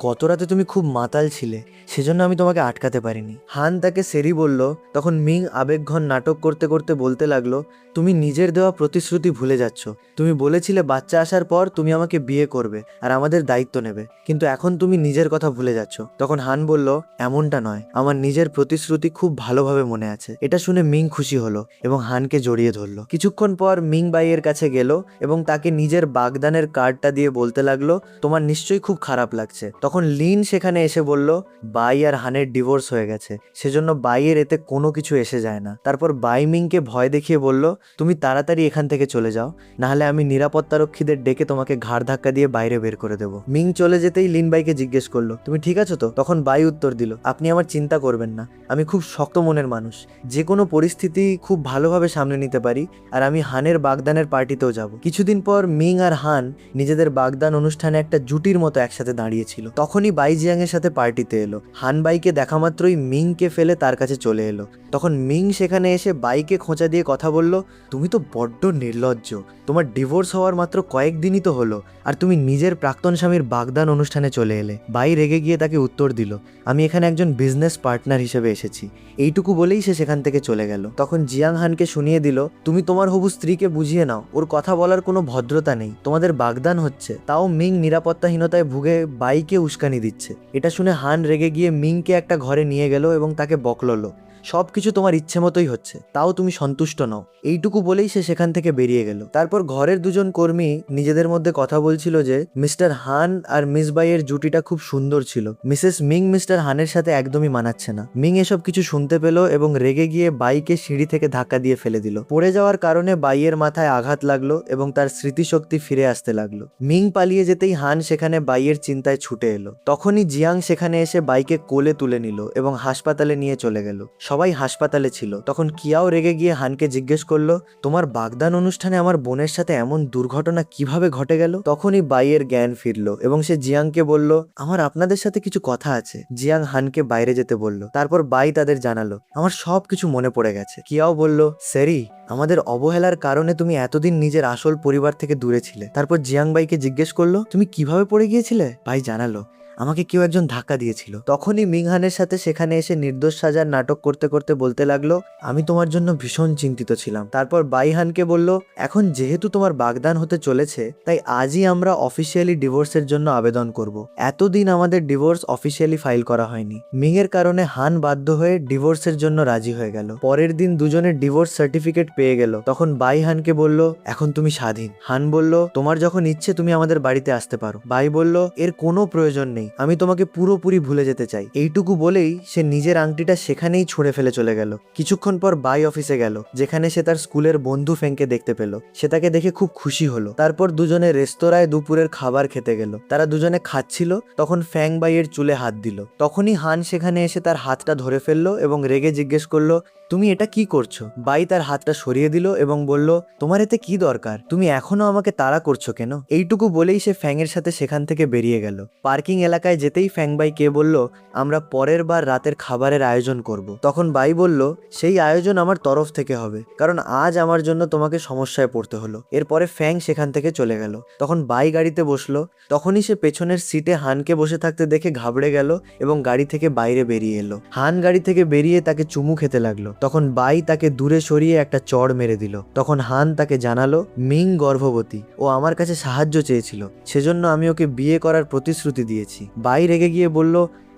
গত রাতে তুমি খুব মাতাল ছিলে, সেজন্য আমি তোমাকে আটকাতে পারিনি। হান তাকে সেরি বলল। তখন মিং আবেগঘন নাটক করতে করতে বলতে লাগলো, তুমি নিজের দেওয়া প্রতিশ্রুতি ভুলে যাচ্ছ। তুমি বলেছিলে বাচ্চা আসার পর তুমি আমাকে বিয়ে করবে আর আমাদের দায়িত্ব নেবে, কিন্তু এখন তুমি নিজের কথা ভুলে যাচ্ছ। তখন হান বলল, এমনটা নয়, আমার নিজের প্রতিশ্রুতি খুব ভালোভাবে মনে আছে। এটা শুনে মিং খুশি হলো এবং হানকে জড়িয়ে ধরলো। কিছুক্ষণ পর মিং বাইয়ের কাছে গেল এবং তাকে নিজের বাগদানের কার্ডটা দিয়ে বলতে লাগলো, তোমার নিশ্চয়ই খুব খারাপ লাগছে। তখন লিন সেখানে এসে বলল, বাই আর হানের ডিভোর্স হয়ে গেছে, সেজন্য বাইয়ের এতে কোনো কিছু এসে যায় না। তারপর বাই মিংকে ভয় দেখিয়ে বলল, তুমি তাড়াতাড়ি এখান থেকে চলে যাও, নাহলে আমি নিরাপত্তারক্ষীদের ডেকে তোমাকে ঘাড় ধাক্কা দিয়ে বাইরে বের করে দেবো। মিং চলে যেতেই লিন বাইকে জিজ্ঞেস করলো, তুমি ঠিক আছো তো? তখন বাই উত্তর দিল, আপনি আমার চিন্তা করবেন না, আমি খুব শক্ত মনের মানুষ, যে কোনো পরিস্থিতি খুব ভালোভাবে সামনে নিতে পারি, আর আমি হানের বাগদানের পার্টিতেও যাব। কিছুদিন পর মিং আর হান নিজেদের বাগদান অনুষ্ঠানে একটা জুটির মতো একসাথে দাঁড়িয়েছিল। তখনই বাই জিয়াং এর সাথে পার্টিতে এলো। হান বাইকে দেখা মাত্রই মিংকে ফেলে তার কাছে চলে এলো। তখন মিং সেখানে এসে বাইকে খোঁচা দিয়ে কথা বলল, তুমি তো বড্ড নির্লজ্জ, তোমার ডিভোর্স হওয়ার মাত্র কয়েকদিনই তো হলো, আর তুমি নিজের প্রাক্তন স্বামীর বাগদান অনুষ্ঠানে চলে এলে। বাই রেগে গিয়ে তাকে উত্তর দিল, আমি এখানে একজন বিজনেস পার্টনার হিসেবে এসেছি। এইটুকু বলেই সে সেখান থেকে চলে গেল। তখন জিয়াং হানকে শুনিয়ে দিল, তুমি তোমার হবু স্ত্রীকে বুঝিয়ে নাও, ওর কথা বলার কোনো ভদ্রতা নেই, তোমাদের বাগদান হচ্ছে, তাও মিং নিরাপত্তাহীনতায় ভুগে বাইকে উস্কানি দিচ্ছে। এটা শুনে হান রেগে গিয়ে মিংকে একটা ঘরে নিয়ে গেল এবং তাকে বকললো, সবকিছু তোমার ইচ্ছে মতোই হচ্ছে, তাও তুমি সন্তুষ্ট নও। এইটুকু বলেই সে সেখান থেকে বেরিয়ে গেল। তারপর ঘরের দুজন কর্মী নিজেদের মধ্যে কথা বলছিল যে মিস্টার হান আর মিস বাইয়ের জুটিটা খুব সুন্দর ছিল, মিসেস মিং মিস্টার হানের সাথে একদমই মানাচ্ছে না। মিং এসব কিছু শুনতে পেল এবং রেগে গিয়ে বাইকে সিঁড়ি থেকে ধাক্কা দিয়ে ফেলে দিল। পড়ে যাওয়ার কারণে বাইয়ের মাথায় আঘাত লাগলো এবং তার স্মৃতিশক্তি ফিরে আসতে লাগলো। মিং পালিয়ে যেতেই হান সেখানে বাইয়ের চিন্তায় ছুটে এলো। তখনই জিয়াং সেখানে এসে বাইকে কোলে তুলে নিল এবং হাসপাতালে নিয়ে চলে গেল। সবাই হাসপাতালে ছিল। তখন কিয়াও রেগে গিয়ে হানকে জিজ্ঞেস করলো, তোমার বাগদান অনুষ্ঠানে আমার বোনের সাথে এমন দুর্ঘটনা কিভাবে ঘটে গেল? তখনই বাইয়ের জ্ঞান ফিরলো এবং সে জিয়াংকে বলল, আমার আপনাদের সাথে কিছু কথা আছে। জিয়াং হানকে বাইরে যেতে বলল। তারপর বাই তাদের জানালো, আমার সব কিছু মনে পড়ে গেছে। কিয়াও বলল, সেরি, আমাদের অবহেলার কারণে তুমি এতদিন নিজের আসল পরিবার থেকে দূরে ছিলে। তারপর জিয়াং বাইকে জিজ্ঞেস করলো, তুমি কিভাবে পড়ে গিয়েছিলে? বাই জানালো, আমাকে কেউ একজন ধাক্কা দিয়েছিল। তখনই মিংহানের সাথে সেখানে এসে নির্দোষ সাজার নাটক করতে করতে বলতে লাগলো, আমি তোমার জন্য ভীষণ চিন্তিত ছিলাম। তারপর বাইহানকে বলল, এখন যেহেতু তোমার বাগদান হতে চলেছে তাই আজই আমরা অফিসিয়ালি ডিভোর্সের জন্য আবেদন করব। এতদিন আমাদের ডিভোর্স অফিসিয়ালি ফাইল করা হয়নি। মিংয়ের কারণে হান বাধ্য হয়ে ডিভোর্সের জন্য রাজি হয়ে গেল। পরের দিন দুজনের ডিভোর্স সার্টিফিকেট পেয়ে গেল। তখন বাই হানকে বলল, এখন তুমি স্বাধীন। হান বলল, তোমার যখন ইচ্ছে তুমি আমাদের বাড়িতে আসতে পারো। বাই বলল, এর কোনো প্রয়োজন নেই, আমি তোমাকে পুরোপুরি ভুলে যেতে চাই। এইটুকু বলেই সে নিজের আংটিটা সেখানেই ছুঁড়ে ফেলে চলে গেল। কিছুক্ষণ পর বাই অফিসে গেল, যেখানে সে তার স্কুলের বন্ধু ফ্যাংকে দেখতে পেল। সে তাকে দেখে খুব খুশি হলো। তারপর দুজনে রেস্তোরাঁয় দুপুরের খাবার খেতে গেল। তারা দুজনে খাচ্ছিল, তখন ফ্যাং বাইয়ের চুলে হাত দিল। তখনই হান সেখানে এসে তার হাতটা ধরে ফেললো এবং রেগে জিজ্ঞেস করলো, তুমি এটা কি করছো? বাই তার হাতটা সরিয়ে দিল এবং বলল, তোমার এতে কি দরকার? তুমি এখনো আমাকে তাড়া করছো কেন? এইটুকু বলেই সে ফ্যাংয়ের সাথে সেখান থেকে বেরিয়ে গেল। পার্কিং এলাকায় যেতেই ফ্যাং বাই কে বলল, আমরা পরের বার রাতের খাবারের আয়োজন করব। তখন বাই বলল, সেই আয়োজন আমার তরফ থেকে হবে, কারণ আজ আমার জন্য তোমাকে সমস্যায় পড়তে হলো। এরপরে ফ্যাং সেখান থেকে চলে গেল। তখন বাই গাড়িতে বসলো। তখনই সে পেছনের সিটে হানকে বসে থাকতে দেখে ঘাবড়ে গেল এবং গাড়ি থেকে বাইরে বেরিয়ে এলো। হান গাড়ি থেকে বেরিয়ে তাকে চুমু খেতে লাগলো। তখন বাই তাকে দূরে সরিয়ে একটা চড় মেরে দিল। তখন হান তাকে জানালো, মিং গর্ভবতী, ও আমার কাছে সাহায্য চেয়েছিল, সেজন্য আমি ওকে বিয়ে করার প্রতিশ্রুতি দিয়েছি। বাই রেগে গিয়ে বলল,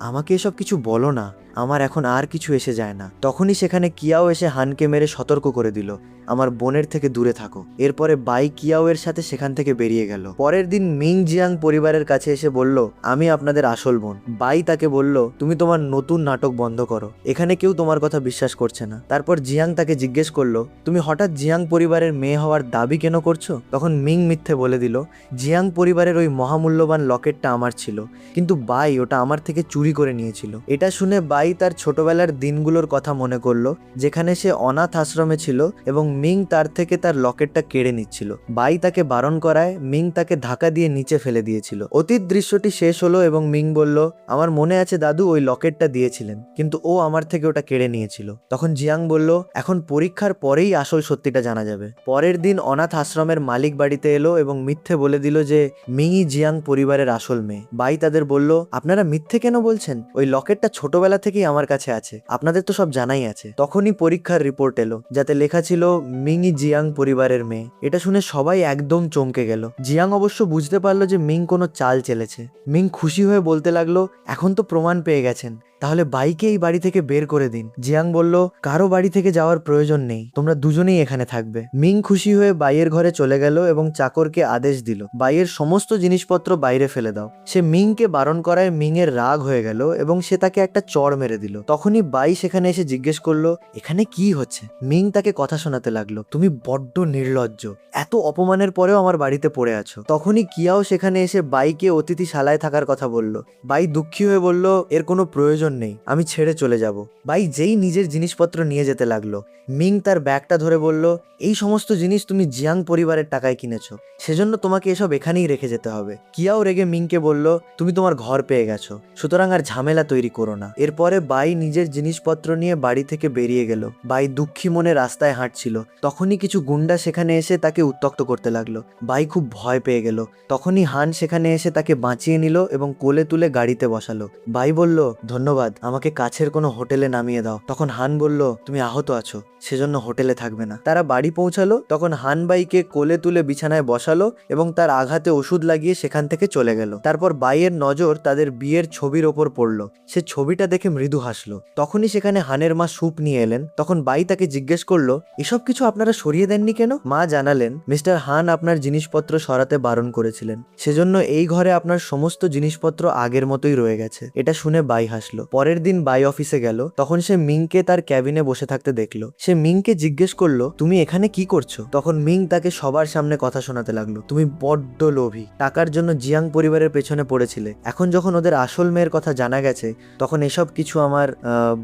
আমাকে এসব কিছু বলো না, আমার এখন আর কিছু এসে যায় না। তখনই সেখানে কিয়াও এসে হানকে মেরে সতর্ক করে দিল, আমার বোনের থেকে দূরে থাকো। এরপরে বাই কিয়াও এর সাথে সেখান থেকে বেরিয়ে গেল। পরের দিন মিং জিয়াং পরিবারের কাছে এসে বলল, আমি আপনাদের আসল বোন। বাই তাকে বলল, তুমি তোমার নতুন নাটক বন্ধ করো, এখানে কেউ তোমার কথা বিশ্বাস করছে না। তারপর জিয়াং তাকে জিজ্ঞেস করলো, তুমি হঠাৎ জিয়াং পরিবারের মেয়ে হওয়ার দাবি কেন করছো? তখন মিং মিথ্যে বলে দিল, জিয়াং পরিবারের ওই মহামূল্যবান লকেটটা আমার ছিল, কিন্তু বাই ওটা আমার থেকে চুরি করে নিয়েছিল। এটা শুনে বাই তার ছোটবেলার দিনগুলোর কথা মনে করলো, যেখানে সে অনাথ আশ্রমে ছিল এবং মিং তার থেকে তার লকেটটা কেড়ে নিচ্ছিল। বাই তাকে বারণ করায় মিং তাকে ধাক্কা দিয়ে নিচে ফেলে দিয়েছিল। অতীত দৃশ্যটি শেষ হলো এবং মিং বলল, আমার মনে আছে দাদু ওই লকেটটা দিয়েছিলেন, কিন্তু ও আমার থেকে ওটা কেড়ে নিয়েছিল। তখন জিয়াং বলল, এখন পরীক্ষার পরেই আসল সত্যিটা জানা যাবে। পরের দিন অনাথ আশ্রমের মালিক বাড়িতে এলো এবং মিথ্যে বলে দিল যে মিংই জিয়াং পরিবারের আসল মেয়ে। বাই তাদের বলল, আপনারা মিথ্যে কেন বলছেন? ওই লকেটটা ছোটবেলা থেকেই আমার কাছে আছে, আপনাদের তো সব জানাই আছে। তখনই পরীক্ষার রিপোর্ট এলো, যাতে লেখা ছিল মিংই জিয়াং পরিবারের মেয়ে। এটা শুনে সবাই একদম চমকে গেল। জিয়াং অবশ্য বুঝতে পারলো যে মিং কোনো চাল চেলেছে। মিং খুশি হয়ে বলতে লাগলো, এখন তো প্রমাণ পেয়ে গেছেন, তাহলে বাইকে এই বাড়ি থেকে বের করে দিন। জিয়াং বলল, কারো বাড়ি থেকে যাওয়ার প্রয়োজন নেই, তোমরা দুজনেই এখানে থাকবে। মিং খুশি হয়ে বাইয়ের ঘরে চলে গেল এবং চাকরকে আদেশ দিল, বাইয়ের সমস্ত জিনিসপত্র বাইরে ফেলে দাও। সে মিংকে বারণ করায় মিং এর রাগ হয়ে গেল এবং সে তাকে একটা চড় মেরে দিল। তখনই বাই সেখানে এসে জিজ্ঞেস করলো, এখানে কি হচ্ছে? মিং তাকে কথা শোনাতে লাগলো, তুমি বড্ড নির্লজ্জ, এত অপমানের পরেও আমার বাড়িতে পড়ে আছো। তখনই কিয়াও সেখানে এসে বাইকে অতিথিশালায় থাকার কথা বলল। বাই দুঃখী হয়ে বলল, এর কোনো প্রয়োজন নেই, আমি ছেড়ে চলে যাব। বাই যেই নিজের জিনিসপত্র নিয়ে যেতে লাগলো, মিং তার ব্যাগটা ধরে বলল, এই সমস্ত জিনিস তুমি জিয়াং পরিবারের টাকায় কিনেছো, সেজন্য তোমাকে এসব এখানেই রেখে যেতে হবে। কিয়াও রেগে মিংকে বলল, তুমি তোমার ঘর পেয়ে গেছো, সুতরাং আর ঝামেলা তৈরি করো না। এরপরে বাই নিজের জিনিসপত্র নিয়ে বাড়ি থেকে বেরিয়ে গেল। বাই দুঃখী মনে রাস্তায় হাঁটছিল, তখনই কিছু গুন্ডা সেখানে এসে তাকে উত্ত্যক্ত করতে লাগলো। বাই খুব ভয় পেয়ে গেল। তখনই হান সেখানে এসে তাকে বাঁচিয়ে নিল এবং কোলে তুলে গাড়িতে বসালো। বাই বলল, ধন্যবাদ, আমাকে কাছের কোনো হোটেলে নামিয়ে দাও। তখন হান বলল, তুমি আহত আছো, সেজন্য হোটেলে থাকবে না। তারা বাড়ি পৌঁছালো। তখন হান বাইকে কোলে তুলে বিছানায় বসালো এবং তার আঘাতে ওষুধ লাগিয়ে সেখান থেকে চলে গেল। তারপর বাইয়ের নজর তাদের বিয়ের ছবির ওপর পড়লো। সে ছবিটা দেখে মৃদু হাসলো। তখনই সেখানে হানের মা স্যুপ নিয়ে এলেন। তখন বাই তাকে জিজ্ঞেস করলো, এসব কিছু আপনারা সরিয়ে দেননি কেন? মা জানালেন, মিস্টার হান আপনার জিনিসপত্র সরাতে বারণ করেছিলেন, সেজন্য এই ঘরে আপনার সমস্ত জিনিসপত্র আগের মতোই রয়ে গেছে। এটা শুনে বাই হাসলো। পরের দিন বাই অফিসে গেল। তখন সে মিংকে তার ক্যাবিনে বসে থাকতে দেখলো। সে মিংকে জিজ্ঞেস করলো, তুমি এখানে কি করছো? তখন মিং তাকে সবার সামনে কথা শোনাতে লাগলো, তুমি বড্ড লোভী, টাকার জন্য জিয়াং পরিবারের পেছনে পড়েছিলে, এখন যখন ওদের আসল মেয়ের কথা জানা গেছে তখন এসব কিছু আমার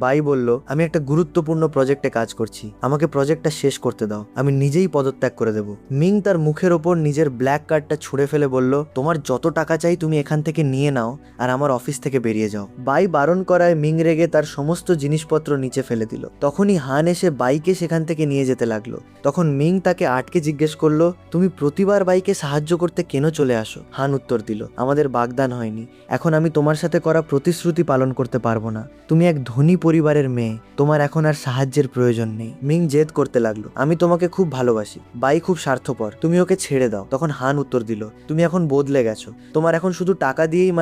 বাই বলল, আমি একটা গুরুত্বপূর্ণ প্রজেক্টে কাজ করছি, আমাকে প্রজেক্টটা শেষ করতে দাও, আমি নিজেই পদত্যাগ করে দেব। মিং তার মুখের ওপর নিজের ব্ল্যাক কার্ডটা ছুঁড়ে ফেলে বলল, তোমার যত টাকা চাই তুমি এখান থেকে নিয়ে নাও আর আমার অফিস থেকে বেরিয়ে যাও। বাই বারণ করে করায় মিং রেগে তার সমস্ত জিনিসপত্র নিচে ফেলে দিল। তখনই হান এসে বাইকে সেখান থেকে নিয়ে যেতে লাগলো। তখন মিং তাকে আটকে জিজ্ঞেস করলো, তুমি প্রতিবার বাইকে সাহায্য করতে কেন চলে আসো? হান উত্তর দিল, আমাদের বাগদান হয়নি, এখন আমি তোমার সাথে করা প্রতিশ্রুতি পালন করতে পারবো না। তুমি এক ধনী পরিবারের মেয়ে, তোমার এখন আর সাহায্যের প্রয়োজন নেই। মিং জেদ করতে লাগলো, আমি তোমাকে খুব ভালোবাসি, বাই খুব স্বার্থপর, তুমি ওকে ছেড়ে দাও। তখন হান উত্তর দিল, তুমি এখন বদলে গেছো, তোমার এখন শুধু টাকা দিয়েই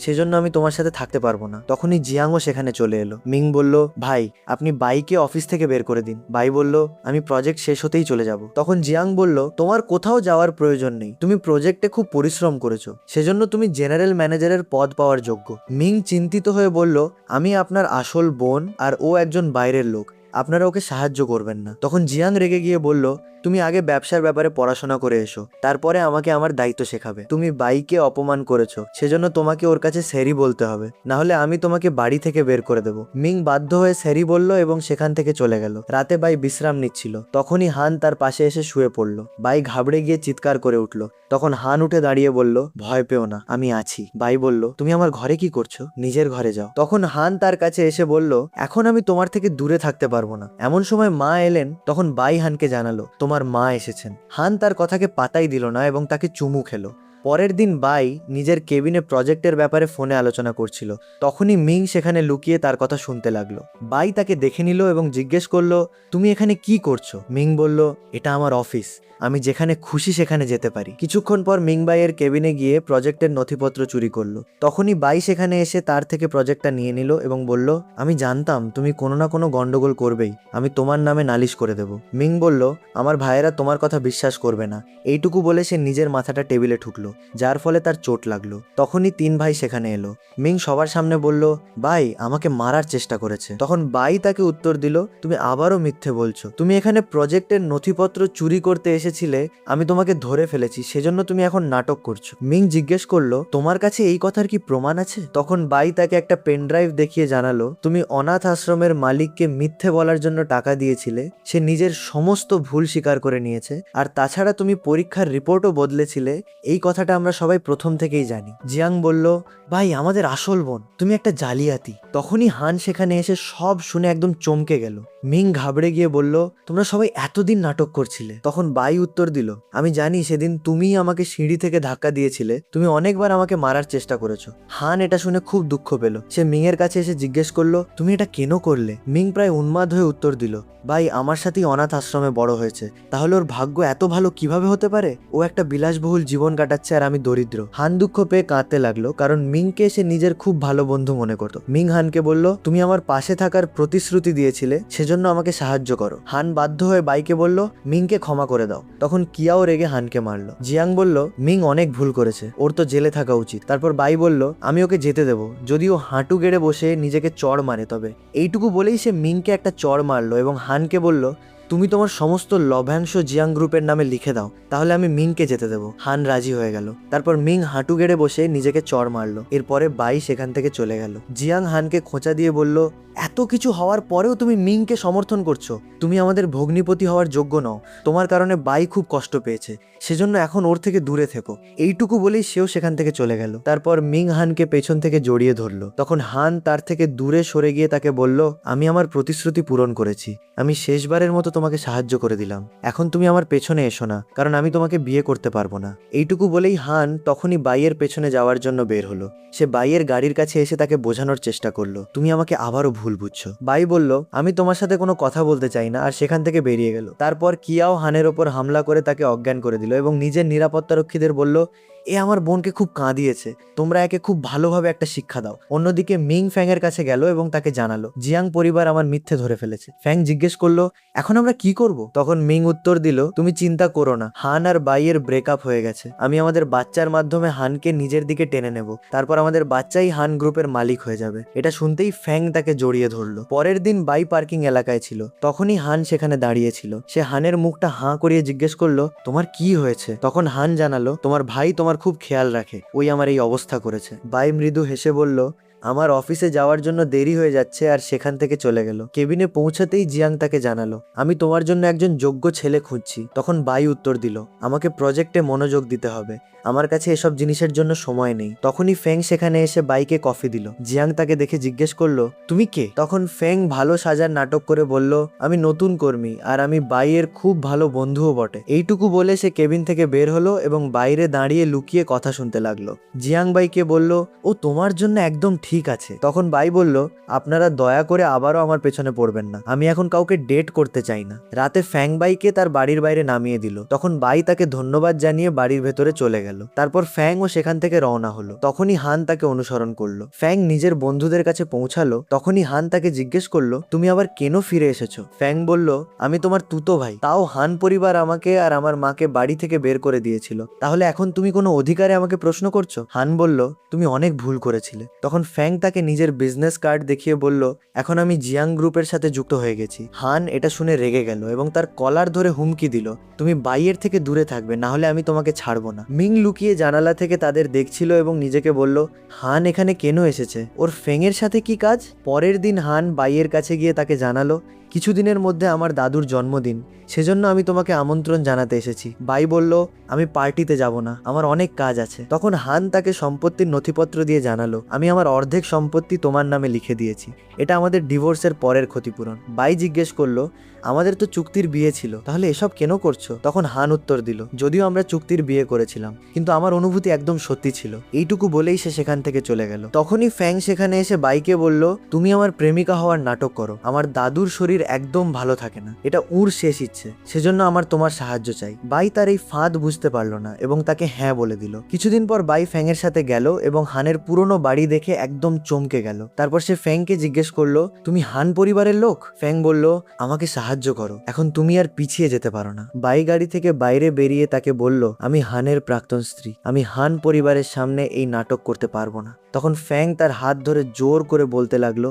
সেজন্য আমি তোমার সাথে থাকতে পারবো না। তখনই জিয়াংও সেখানে চলে এলো। মিং বলল, ভাই আপনি বাইকে অফিস থেকে বের করে দিন। বাই বলল, আমি প্রজেক্ট শেষ হতেই চলে যাব। তখন জিয়াং বলল, তোমার কোথাও যাওয়ার প্রয়োজন নেই, তুমি প্রজেক্টে খুব পরিশ্রম করেছো, সেজন্য তুমি জেনারেল ম্যানেজারের পদ পাওয়ার যোগ্য। মিং চিন্তিত হয়ে বলল, আমি আপনার আসল বোন আর ও একজন বাইরের লোক, আপনারা ওকে সাহায্য করবেন না। তখন জিয়াং রেগে গিয়ে বলল, তুমি আগে ব্যবসার ব্যাপারে পড়াশোনা করে এসো, তারপরে আমাকে আমার দায়িত্ব শেখাবে। তুমি বাইকে অপমান করেছো, সেজন্য তোমাকে ওর কাছে স্যারি বলতে হবে, না হলে আমি তোমাকে বাড়ি থেকে বের করে দেবো। মিং বাধ্য হয়ে স্যারি বলল এবং সেখান থেকে চলে গেল। রাতে বাই বিশ্রাম নিচ্ছিল, তখনই হান তার পাশে এসে শুয়ে পড়ল। বাই ঘাবড়ে গিয়ে চিৎকার করে উঠল। তখন হান উঠে দাঁড়িয়ে বলল, ভয় পেও না, আমি আছি। বাই বলল, তুমি আমার ঘরে কি করছো? নিজের ঘরে যাও। তখন হান তার কাছে এসে বলল, এখন আমি তোমার থেকে দূরে থাকতে পারবো না। এমন সময় মা এলেন। তখন বাই হানকে জানালো, তোমার মা এসেছেন। হান তার কথাকে পাতাই দিল না এবং তাকে চুমু খেলো। পরের দিন বাই নিজের কেবিনে প্রজেক্টের ব্যাপারে ফোনে আলোচনা করছিল। তখনই মিং সেখানে লুকিয়ে তার কথা শুনতে লাগলো। বাই তাকে দেখে নিল এবং জিজ্ঞেস করলো, তুমি এখানে কি করছো? মিং বলল, এটা আমার অফিস, আমি যেখানে খুশি সেখানে যেতে পারি। কিছুক্ষণ পর মিং বাইয়ের কেবিনে গিয়ে প্রজেক্টের নথিপত্র চুরি করলো। তখনই বাই সেখানে এসে তার থেকে প্রজেক্টটা নিয়ে নিল এবং বলল, আমি জানতাম তুমি কোনো না কোনো গন্ডগোল করবেই, আমি তোমার নামে নালিশ করে দেব। মিং বলল, আমার ভাইয়েরা তোমার কথা বিশ্বাস করবে না। এইটুকু বলে সে নিজের মাথাটা টেবিলে ঠুকলো, যার ফলে তার চোট লাগলো। তখনই তিন ভাই সেখানে এলো। মিং সবার সামনে বলল, ভাই আমাকে মারার চেষ্টা করেছে। তখন বাই তাকে উত্তর দিল, তুমি আবারও মিথ্যে বলছো, তুমি এখানে প্রজেক্টের নথিপত্র চুরি করতে এসেছিলে, আমি তোমাকে ধরে ফেলেছি, সেজন্য তুমি এখন নাটক করছো। মিং জিজ্ঞেস করলো, তোমার কাছে এই কথার কি প্রমাণ আছে? তখন বাই তাকে একটা পেন ড্রাইভ দেখিয়ে জানালো, তুমি অনাথ আশ্রমের মালিককে মিথ্যে বলার জন্য টাকা দিয়েছিলে, সে নিজের সমস্ত ভুল স্বীকার করে নিয়েছে, আর তাছাড়া তুমি পরীক্ষার রিপোর্টও বদলেছিলে, এই কথাটা আমরা সবাই প্রথম থেকেই জানি। জিয়াং বলল, ভাই আমাদের আসল বোন, তুমি একটা জালিয়াতি। তখনই হান সেখানে এসে সব শুনে একদম চমকে গেল। মিং ঘাবড়ে গিয়ে বলল, তোমরা সবাই এতদিন নাটক করছিলে? তখন বাই উত্তর দিল, আমি জানি সেদিন তুমিই আমাকে সিঁড়ি থেকে ধাক্কা দিয়েছিলে, তুমি অনেকবার আমাকে মারার চেষ্টা করেছো। হান এটা শুনে খুব দুঃখ পেল। সে মিং এর কাছে এসে জিজ্ঞেস করলো, তুমি এটা কেন করলে? মিং প্রায় উন্মাদ হয়ে উত্তর দিল, ভাই আমার সাথেই অনাথ আশ্রমে বড় হয়েছে, তাহলে ওর ভাগ্য এত ভালো কিভাবে হতে পারে? ও একটা বিলাসবহুল জীবন কাটাচ্ছে আর আমি দরিদ্র। হান দুঃখ পেয়ে কাঁদতে লাগলো, কারণ মিংকে সে নিজের খুব ভালো বন্ধু মনে করত। মিং হানকে বলল, তুমি আমার পাশে থাকার প্রতিশ্রুতি দিয়েছিলে, সেজন্য আমাকে সাহায্য করো। হান বাধ্য হয়ে বাইকে বলল, মিংকে ক্ষমা করে দাও। তখন কিয়াও রেগে হানকে মারলো। জিয়াং বলল, মিং অনেক ভুল করেছে, ওর তো জেলে থাকা উচিত। তারপর বাই বলল, আমি ওকে যেতে দেবো যদি ও হাঁটু গেড়ে বসে নিজেকে চড় মারে তবে। এইটুকু বলেই সে মিংকে একটা চড় মারলো এবং হানকে বলল, তুমি তোমার সমস্ত লভ্যাংশ জিয়াং গ্রুপের নামে লিখে দাও, তাহলে আমি মিংকে যেতে দেবো। হান রাজি হয়ে গেল। তারপর মিং হাঁটু গেড়ে বসে নিজেকে চড় মারলো। এরপরে বাই সেখান থেকে চলে গেল। জিয়াং হানকে খোঁচা দিয়ে বলল, এত কিছু হওয়ার পরেও তুমি মিংকে সমর্থন করছো, তুমি আমাদের ভগ্নিপতি হওয়ার যোগ্য নও, তোমার কারণে বাই খুব কষ্ট পেয়েছে, সেজন্য এখন ওর থেকে দূরে থেকো। এইটুকু বলেই সেও সেখান থেকে চলে গেল। তারপর মিং হানকে পেছন থেকে জড়িয়ে ধরলো। তখন হান তার থেকে দূরে সরে গিয়ে তাকে বলল, আমি আমার প্রতিশ্রুতি পূরণ করেছি, আমি শেষবারের মতো তোমাকে সাহায্য করে দিলাম, এখন তুমি আমার পেছনে এসো না, কারণ আমি তোমাকে বিয়ে করতে পারবো না। এইটুকু বলেই হান তখনই বাইয়ের পেছনে যাওয়ার জন্য বের হলো। সে বাইয়ের গাড়ির কাছে এসে তাকে বোঝানোর চেষ্টা করলো, তুমি আমাকে আবারও ভুল বুঝছো। বাই বলল, আমি তোমার সাথে কোনো কথা বলতে চাই না, আর সেখান থেকে বেরিয়ে গেল। তারপর কিয়াও হানের ওপর হামলা করে তাকে অজ্ঞান করে দিল এবং নিজের নিরাপত্তারক্ষীদের বলল, এ আমার বোনকে খুব কাঁদিয়েছে, তোমরা একে খুব ভালোভাবে একটা শিক্ষা দাও। অন্যদিকে মিং ফ্যাং এর কাছে গেল এবং তাকে জানালো, জিয়াং পরিবার আমার মিথ্যে ধরে ফেলেছে। ফ্যাং জিজ্ঞেস করলো, এখন আমরা কি করব? তখন মিং উত্তর দিল, তুমি চিন্তা করো না, হান আর বাইয়ের ব্রেকআপ হয়ে গেছে, আমি আমাদের বাচ্চার মাধ্যমে হানকে নিজের দিকে টেনে নেব, তারপর আমাদের বাচ্চাই হান গ্রুপের মালিক হয়ে যাবে। এটা শুনতেই ফ্যাং তাকে জড়িয়ে ধরলো। পরের দিন বাই পার্কিং এলাকায় ছিল। তখনই হান সেখানে দাঁড়িয়ে ছিল। সে হানের মুখটা হাঁ করিয়ে জিজ্ঞেস করলো, তোমার কি হয়েছে? তখন হান জানালো, তোমার ভাই তোমার খুব খেয়াল রাখে, ওই আমার এই অবস্থা করেছে। বাই মৃদু হেসে বলল, আমার অফিসে যাওয়ার জন্য দেরি হয়ে যাচ্ছে আর সেখান থেকে চলে গেল। কেবিনে পৌঁছাতেই জিয়াং তাকে জানালো, আমি তোমার জন্য একজন যোগ্য ছেলে খুঁজছি। তখন বাই উত্তর দিল, আমাকে প্রজেক্টে মনোযোগ দিতে হবে, আমার কাছে এসব জিনিসের জন্য সময় নেই। তখনই ফেং সেখানে এসে বাইকে কফি দিল। জিয়াং তাকে দেখে জিজ্ঞেস করলো, তুমি কে? তখন ফেং ভালো সাজার নাটক করে বলল, আমি নতুন কর্মী আর আমি বাইয়ের খুব ভালো বন্ধুও বটে। এইটুকু বলে সে কেবিন থেকে বের হলো এবং বাইরে দাঁড়িয়ে লুকিয়ে কথা শুনতে লাগলো। জিয়াং বাইকে বলল, ও তোমার জন্য একদম ঠিক আছে। তখন বাই বলল, আপনারা দয়া করে আবারও আমার পেছনে পড়বেন না, আমি এখন কাউকে ডেট করতে চাই না। রাতে ফ্যাং বাইকে তার বাড়ির বাইরে নামিয়ে দিল। তখন বাই তাকে ধন্যবাদ জানিয়ে বাড়ির ভেতরে চলে গেল। তারপর ফ্যাং ও সেখান থেকে রওনা হলো। তখনই হান তাকে অনুসরণ করলো। ফ্যাং নিজের বন্ধুদের কাছে পৌঁছালো। তখনই হান তাকে জিজ্ঞেস করলো, তুমি আবার কেন ফিরে এসেছো? ফ্যাং বলল, আমি তোমার তুতো ভাই, তাও হান পরিবার আমাকে আর আমার মাকে বাড়ি থেকে বের করে দিয়েছিল, তাহলে এখন তুমি কোনো অধিকারে আমাকে প্রশ্ন করছো? হান বলল, তুমি অনেক ভুল করেছিলে। তখন ফ্যাং তাকে নিজের বিজনেস কার্ড দেখিয়ে বলল, এখন আমি জিয়াং গ্রুপের সাথে যুক্ত হয়ে গেছি। হান এটা শুনে রেগে গেল এবং তার কলার ধরে হুমকি দিল, তুমি বাইয়ের থেকে দূরে থাকবে, না হলে আমি তোমাকে ছাড়বো না। মিং লুকিয়ে জানালা থেকে তাদের দেখছিল এবং নিজেকে বলল, হান এখানে কেন এসেছে? ওর ফেংয়ের সাথে কি কাজ? পরের দিন হান বাইয়ের কাছে গিয়ে তাকে জানালো, কিছুদিনের মধ্যে আমার দাদুর জন্মদিন, সেজন্য আমি তোমাকে আমন্ত্রণ জানাতে এসেছি। বাই বলল, আমি পার্টিতে যাব না, আমার অনেক কাজ আছে। তখন হান তাকে সম্পত্তির নথিপত্র দিয়ে জানালো, আমি আমার অর্ধেক সম্পত্তি তোমার নামে লিখে দিয়েছি, এটা আমাদের ডিভোর্সের পরের ক্ষতিপূরণ। বাই জিজ্ঞেস করলো, আমাদের তো চুক্তির বিয়ে ছিল, তাহলে এসব কেন করছো? তখন হান উত্তর দিল, যদিও আমরা চুক্তির বিয়ে করেছিলাম, কিন্তু আমার অনুভূতি একদম সত্যি ছিল। এইটুকু বলেই সে সেখান থেকে চলে গেল। তখনই ফ্যাং সেখানে এসে বাইকে বলল, তুমি আমার প্রেমিকা হওয়ার নাটক করো, আমার দাদুর শরীর একদম ভালো থাকে না, এটা ওর শেষ ইচ্ছে, সেজন্য আমার তোমার সাহায্য চাই। বাই তার এই ফাঁদ বুঝতে পারলো না এবং তাকে হ্যাঁ বলে দিল। কিছুদিন পর বাই ফ্যাংয়ের সাথে গেল এবং হানের পুরনো বাড়ি দেখে একদম চমকে গেল। তারপর সে ফ্যাংকে জিজ্ঞেস করলো, তুমি হান পরিবারের লোক? ফ্যাং বলল, আমাকে সাহায্য করো, এখন তুমি আর পিছিয়ে যেতে পারো না। বাই গাড়ি থেকে বাইরে বেরিয়ে তাকে বলল, আমি হানের প্রাক্তন স্ত্রী, আমি হান পরিবারের সামনে এই নাটক করতে পারবো না। তখন ফ্যাং তার হাত ধরে জোর করে বলতে লাগলো,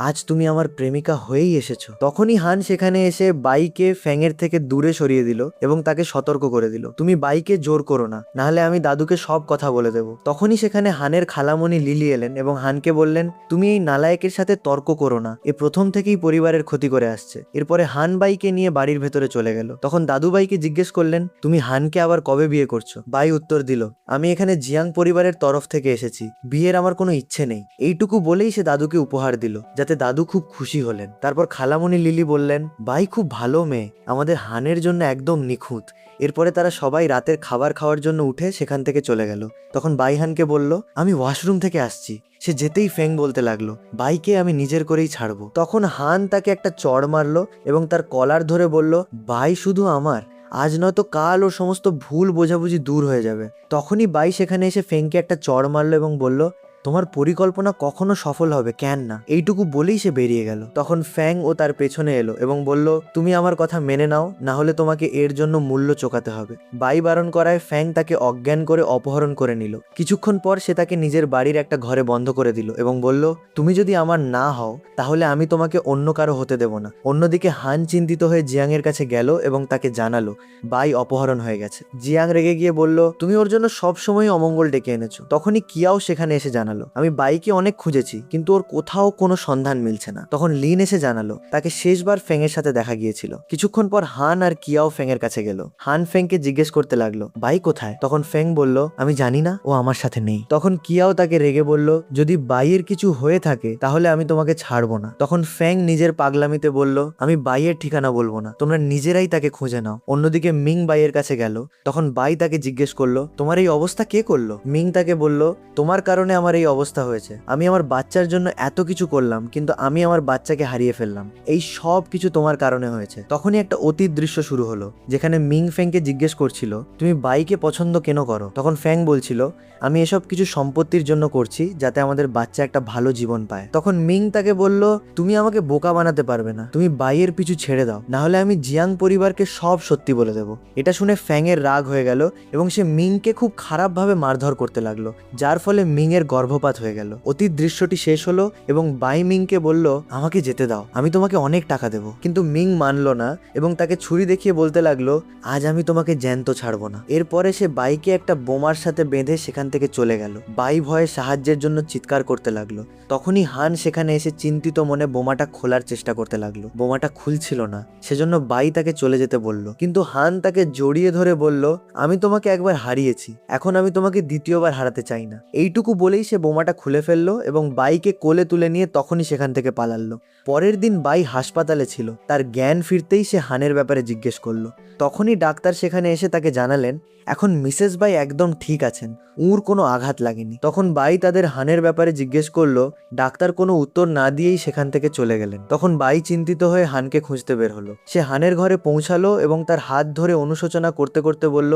আজ তুমি আমার প্রেমিকা হয়েই এসেছো। তখনই হান সেখানে এসে বাইকে ফ্যাংয়ের থেকে দূরে সরিয়ে দিল এবং তাকে সতর্ক করে দিল, তুমি বাইকে জোর করো না, নাহলে আমি দাদুকে সব কথা বলে দেব। তখনই সেখানে হানের খালামণি লিলি এলেন এবং হানকে বললেন, তুমি এই নালায়েকের সাথে তর্ক করো না, এ প্রথম থেকেই পরিবারের ক্ষতি করে আসছে। এরপরে হান বাইকে নিয়ে বাড়ির ভেতরে চলে গেল। তখন দাদু বাইকে জিজ্ঞেস করলেন, তুমি হানকে আবার কবে বিয়ে করছো? বাই উত্তর দিল, আমি এখানে জিয়াং পরিবারের তরফ থেকে এসেছি, বিয়ের আমার কোনো ইচ্ছে নেই। এইটুকু বলেই সে দাদুকে উপহার দিল, যাতে দাদু খুব খুশি হলেন। তারপর খালামণি লিলি বললেন, বাই খুব ভালো মেয়ে, আমাদের হানের জন্য একদম নিখুঁত। এরপরে তারা সবাই রাতের খাবার খাওয়ার জন্য উঠে সেখান থেকে চলে গেল। তখন বাই হানকে বলল, আমি ওয়াশরুম থেকে আসছি। সে যেতেই ফেং বলতে লাগলো, বাইকে আমি নিজের করেই ছাড়বো। তখন হান তাকে একটা চড় মারলো এবং তার কলার ধরে বলল, বাই শুধু আমার, আজ নয়তো কাল ওর সমস্ত ভুল বোঝাবুঝি দূর হয়ে যাবে। তখনই বাই সেখানে এসে ফেংকে একটা চড় মারলো এবং বলল, তোমার পরিকল্পনা কখনো সফল হবে কেন না। এইটুকু বলেই সে বেরিয়ে গেল। তখন ফ্যাং ও তার পেছনে এলো এবং বলল, তুমি আমার কথা মেনে নাও, না হলে তোমাকে এর জন্য মূল্য চোকাতে হবে। বাই বারণ করায় ফ্যাং তাকে অজ্ঞান করে অপহরণ করে নিল। কিছুক্ষণ পর সে তাকে নিজের বাড়ির একটা ঘরে বন্ধ করে দিল এবং বলল, তুমি যদি আমার না হও তাহলে আমি তোমাকে অন্য কারো হতে দেব না। অন্যদিকে হান চিন্তিত হয়ে জিয়াং এর কাছে গেল এবং তাকে জানালো বাই অপহরণ হয়ে গেছে। জিয়াং রেগে গিয়ে বলল, তুমি ওর জন্য সবসময় অমঙ্গল ডেকে এনেছো। তখনই কিয়াও সেখানে এসে জানালো, আমি বাইকে অনেক খুঁজেছি কিন্তু ওর কোথাও কোনো সন্ধান মিলছে না। তখন লিন এসে জানালো তাকে শেষবার ফেংয়ের সাথে দেখা গিয়েছিল। কিছুক্ষণ পর হান আর কিয়াও ফেংয়ের কাছে গেল। হান ফেংকে জিজ্ঞেস করতে লাগলো, বাই কোথায়? তখন ফেং বলল, আমি জানি না, ও আমার সাথে নেই। তখন কিয়াও তাকে রেগে বলল, যদি বাইয়ের কিছু হয়ে থাকে তাহলে আমি তোমাকে ছাড়বো না। তখন ফেং নিজের পাগলামিতে বলল, আমি বাইয়ের ঠিকানা বলবো না, তোমরা নিজেরাই তাকে খুঁজে নাও। অন্যদিকে মিং বাইয়ের কাছে গেল। তখন বাই তাকে জিজ্ঞেস করলো, তোমার এই অবস্থা কে করলো? মিং তাকে বলল, তোমার কারণে আমার এই অবস্থা হয়েছে, আমি আমার বাচ্চার জন্য এত কিছু করলাম কিন্তু আমি আমার বাচ্চাকে হারিয়ে ফেললাম, এই সব কিছু তোমার কারণে হয়েছে। তখনই একটা অতীত দৃশ্য শুরু হলো, যেখানে মিং ফেংকে জিজ্ঞেস করছিল, তুমি বাইকে পছন্দ কেন করো? তখন ফ্যাং বলছিল, আমি এসব কিছু সম্পত্তির জন্য করছি, যাতে আমাদের বাচ্চা একটা ভালো জীবন পায়। তখন মিং তাকে বলল, তুমি আমাকে বোকা বানাতে পারবে না, তুমি বাইয়ের পিছু ছেড়ে দাও, না হলে আমি জিয়াং পরিবারকে সব সত্যি বলে দেবো। এটা শুনে ফ্যাং এর রাগ হয়ে গেল এবং সে মিংকে খুব খারাপভাবে মারধর করতে লাগলো, যার ফলে মিং এর গর্ভ গর্ভপাত হয়ে গেল। অতীত দৃশ্যটি শেষ হলো এবং বাই মিংকে বলল, আমাকে যেতে দাও, আমি তোমাকে অনেক টাকা দেবো। কিন্তু মিং মানল না এবং তাকে ছুরি দেখিয়ে বলতে লাগলো, আজ আমি তোমাকে জ্যান্ত ছাড়বো না। এরপরে সে বাইকে একটা বোমার সাথে বেঁধে সেখান থেকে চলে গেল। বাই ভয়ে সাহায্যের জন্য চিৎকার করতে লাগলো। তখনই হান সেখানে এসে চিন্তিত মনে বোমাটা খোলার চেষ্টা করতে লাগলো। বোমাটা খুলছিল না, সেজন্য বাই তাকে চলে যেতে বলল। কিন্তু হান তাকে জড়িয়ে ধরে বলল, আমি তোমাকে একবার হারিয়েছি, এখন আমি তোমাকে দ্বিতীয়বার হারাতে চাই না। এইটুকু বলেই সে বোমাটা খুলে ফেললো এবং বাইকে কোলে তুলে নিয়ে তখনই সেখান থেকে পালালো। পরের দিন বাই হাসপাতালে ছিল। তার জ্ঞান ফিরতেই সে হানের ব্যাপারে জিজ্ঞেস করলো। তখনই ডাক্তার সেখানে এসে তাকে জানালেন, এখন মিসেস বাই একদম ঠিক আছেন, ওর কোনো আঘাত লাগেনি। তখন বাই তাদের হানের ব্যাপারে জিজ্ঞেস করলো। ডাক্তার কোনো উত্তর না দিয়েই সেখান থেকে চলে গেলেন। তখন বাই চিন্তিত হয়ে হানকে খুঁজতে বের হলো। সে হানের ঘরে পৌঁছালো এবং তার হাত ধরে অনুশোচনা করতে করতে বলল,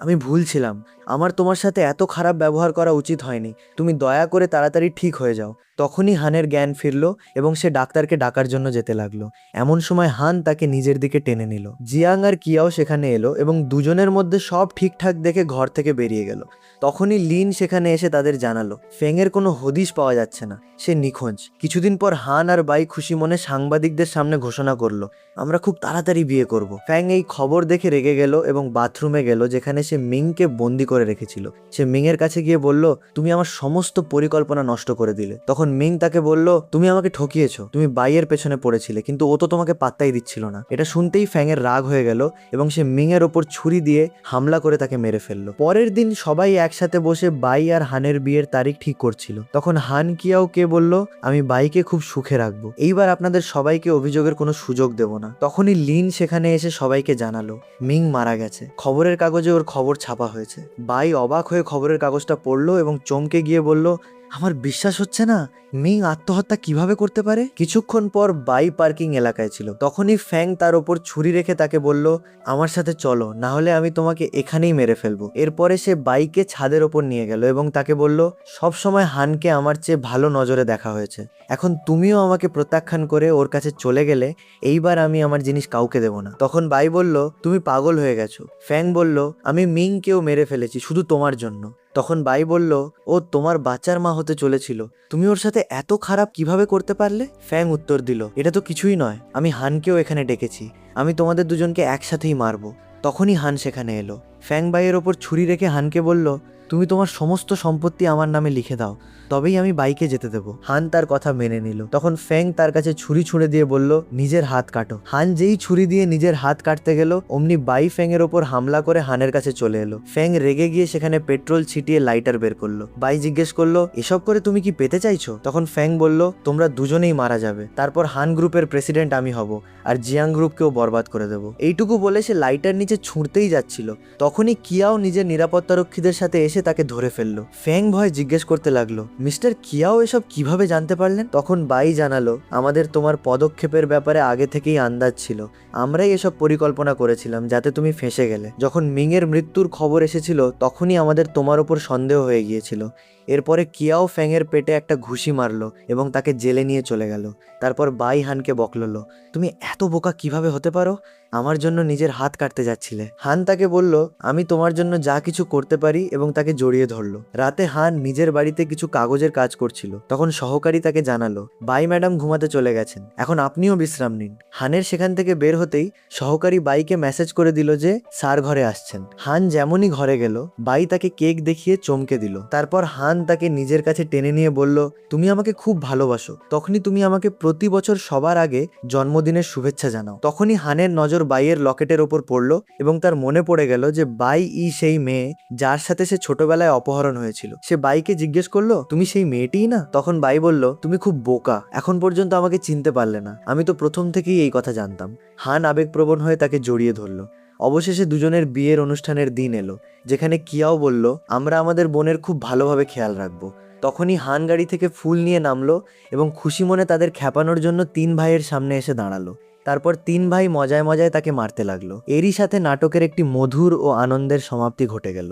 আমি ভুল ছিলাম, আমার তোমার সাথে এত খারাপ ব্যবহার করা উচিত হয়নি, তুমি দয়া করে তাড়াতাড়ি ঠিক হয়ে যাও। তখনই হানের জ্ঞান ফিরল এবং সে ডাক্তারকে ডাকার জন্য যেতে লাগলো। এমন সময় হান তাকে নিজের দিকে টেনে নিল। জিয়াং আর কিয়াও সেখানে এলো এবং দুজনের মধ্যে সব ঠিকঠাক দেখে ঘর থেকে বেরিয়ে গেল। তখনই লিন সেখানে এসে তাদের জানালো, ফেংয়ের কোনো হদিশ পাওয়া যাচ্ছে না, সে নিখোঁজ। কিছুদিন পর হান আর বাই খুশি মনে সাংবাদিকদের সামনে ঘোষণা করলো, আমরা খুব তাড়াতাড়ি বিয়ে করব। ফ্যাং এই খবর দেখে রেগে গেল এবং বাথরুমে গেল যেখানে সে মিংকে বন্দি করে রেখেছিল। সে মিংয়ের কাছে গিয়ে বলল, তুমি আমার সমস্ত পরিকল্পনা নষ্ট করে দিলে। তখন মিং তাকে বলল, তুমি আমাকে ঠকিয়েছো, তুমি বাইয়ের পেছনে পড়েছিলে, কিন্তু ও তো তোমাকে পাত্তাই দিচ্ছিল না। এটা শুনতেই ফ্যাংয়ের রাগ হয়ে গেল এবং সে মিংয়ের ওপর ছুরি দিয়ে হামলা করে তাকে মেরে ফেললো। পরের দিন সবাই একসাথে বসে বাই আর হানের বিয়ের তারিখ ঠিক করছিল। তখন হান কিয়াও কে বলল, আমি বাইকে খুব সুখে রাখবো, এইবার আপনাদের সবাইকে অভিযোগের কোনো সুযোগ দেব না। তখনই লিন সেখানে এসে সবাইকে জানালো, মিং মারা গেছে, খবরের কাগজে ওর খবর ছাপা হয়েছে। বাই অবাক হয়ে খবরের কাগজটা পড়লো এবং চমকে গিয়ে বলল, আমার বিশ্বাস হচ্ছে না, মিং আত্মহত্যা কিভাবে করতে পারে? কিছুক্ষণ পর বাই পার্কিং এলাকায় ছিল। তখনই ফ্যাং তার ওপর ছুরি রেখে তাকে বলল, আমার সাথে চলো, না হলে আমি তোমাকে এখানেই মেরে ফেলবো। এরপরে সে বাইকে ছাদের ওপর নিয়ে গেল এবং তাকে বলল, সব সময় হানকে আমার চেয়ে ভালো নজরে দেখা হয়েছে, এখন তুমিও আমাকে প্রত্যাখ্যান করে ওর কাছে চলে গেলে এইবার আমি আমার জিনিস কাউকে দেব না। তখন বাই বলল, তুমি পাগল হয়ে গেছো। ফ্যাং বলল, আমি মিংকেও মেরে ফেলেছি শুধু তোমার জন্য। তখন বাই বলল, ও তোমার বাচ্চার মা হতে চলেছিল, তুমি ওর সাথে এত খারাপ কিভাবে করতে পারলে? ফ্যাং উত্তর দিল, এটা তো কিছুই নয়, আমি হানকেও এখানে ডেকেছি, আমি তোমাদের দুজনকে একসাথেই মারবো। তখনই হান সেখানে এলো। ফ্যাং বাইয়ের ওপর ছুরি রেখে হানকে বলল, তুমি তোমার সমস্ত সম্পত্তি আমার নামে লিখে দাও, তবেই আমি বাইকে যেতে দেবো। হান তার কথা মেনে নিল। তখন ফ্যাং তার কাছে ছুরি ছুঁড়ে দিয়ে বলল, নিজের হাত কাটো। হান যেই ছুরি দিয়ে নিজের হাত কাটতে গেল, অমনি বাই ফ্যাং এর ওপর হামলা করে হানের কাছে চলে এলো। ফ্যাং রেগে গিয়ে সেখানে পেট্রোল ছিটিয়ে লাইটার বের করলো। বাই জিজ্ঞেস করলো, এসব করে তুমি কি পেতে চাইছো? তখন ফ্যাং বলল, তোমরা দুজনেই মারা যাবে, তারপর হান গ্রুপের প্রেসিডেন্ট আমি হব আর জিয়াং গ্রুপকেও বরবাদ করে দেবো। এইটুকু বলে সে লাইটার নিচে ছুঁড়তেই যাচ্ছিল। তখনই কিয়াও নিজের নিরাপত্তারক্ষীদের সাথে এসে তাকে ধরে ফেললো। ফ্যাং ভয় জিজ্ঞেস করতে লাগলো, মিস্টার কিয়াও এসব কিভাবে জানতে পারলেন? তখন বাই জানালো, আমাদের তোমার পদক্ষেপের ব্যাপারে আগে থেকেই আন্দাজ ছিল, আমরাই এসব পরিকল্পনা করেছিলাম যাতে তুমি ফেঁসে গেলে। যখন মিংয়ের মৃত্যুর খবর এসেছিল তখনই আমাদের তোমার ওপর সন্দেহ হয়ে গিয়েছিল। এরপরে কিয়াও ফ্যাংয়ের পেটে একটা ঘুষি মারলো এবং তাকে জেলে নিয়ে চলে গেল। তারপর বাই হানকে বকলো, তুমি এত বোকা কিভাবে হতে পারো, আমার জন্য নিজের হাত কাটতে যাচ্ছিলে। হান তাকে বলল, আমি তোমার জন্য যা কিছু করতে পারি, এবং তাকে জড়িয়ে ধরলো। রাতে হান নিজের বাড়িতে কিছু কাগজের কাজ করছিল। তখন সহকারী তাকে জানালো, বাই ম্যাডাম ঘুমাতে চলে গেছেন, এখন আপনিও বিশ্রাম নিন। হানের সেখান থেকে বের হতেই সহকারী বাইকে মেসেজ করে দিল যে স্যার ঘরে আসছেন। হান যেমনই ঘরে গেল, বাই তাকে কেক দেখিয়ে চমকে দিল। তারপর হান তাকে নিজের কাছে টেনে নিয়ে বলল, তুমি আমাকে খুব ভালোবাসো, তখনই তুমি আমাকে প্রতি বছর সবার আগে জন্মদিনের শুভেচ্ছা জানাও। তখনই হানের নজর বাইয়ের লকেটের ওপর পড়লো এবং তার মনে পড়ে গেল যে বাই সেই মেয়ে যার সাথে সে ছোটবেলায় অপহরণ হয়েছিল। সে বাইকে জিজ্ঞেস করলো, তুমি সেই মেয়েটিই না? তখন বাই বলল, তুমি খুব বোকা, এখন পর্যন্ত আমাকে চিনতে পারলে না, আমি তো প্রথম থেকেই এই কথা জানতাম। হান আবেগপ্রবণ হয়ে তাকে জড়িয়ে ধরলো। অবশেষে দুজনের বিয়ের অনুষ্ঠানের দিন এলো, যেখানে কিয়াও বলল, আমরা আমাদের বোনের খুব ভালোভাবে খেয়াল রাখবো। তখনই হান গাড়ি থেকে ফুল নিয়ে নামলো এবং খুশি মনে তাদের খ্যাপানোর জন্য তিন ভাইয়ের সামনে এসে দাঁড়ালো। তারপর তিন ভাই মজায় মজায় তাকে মারতে লাগলো। এরই সাথে নাটকের একটি মধুর ও আনন্দের সমাপ্তি ঘটে গেল।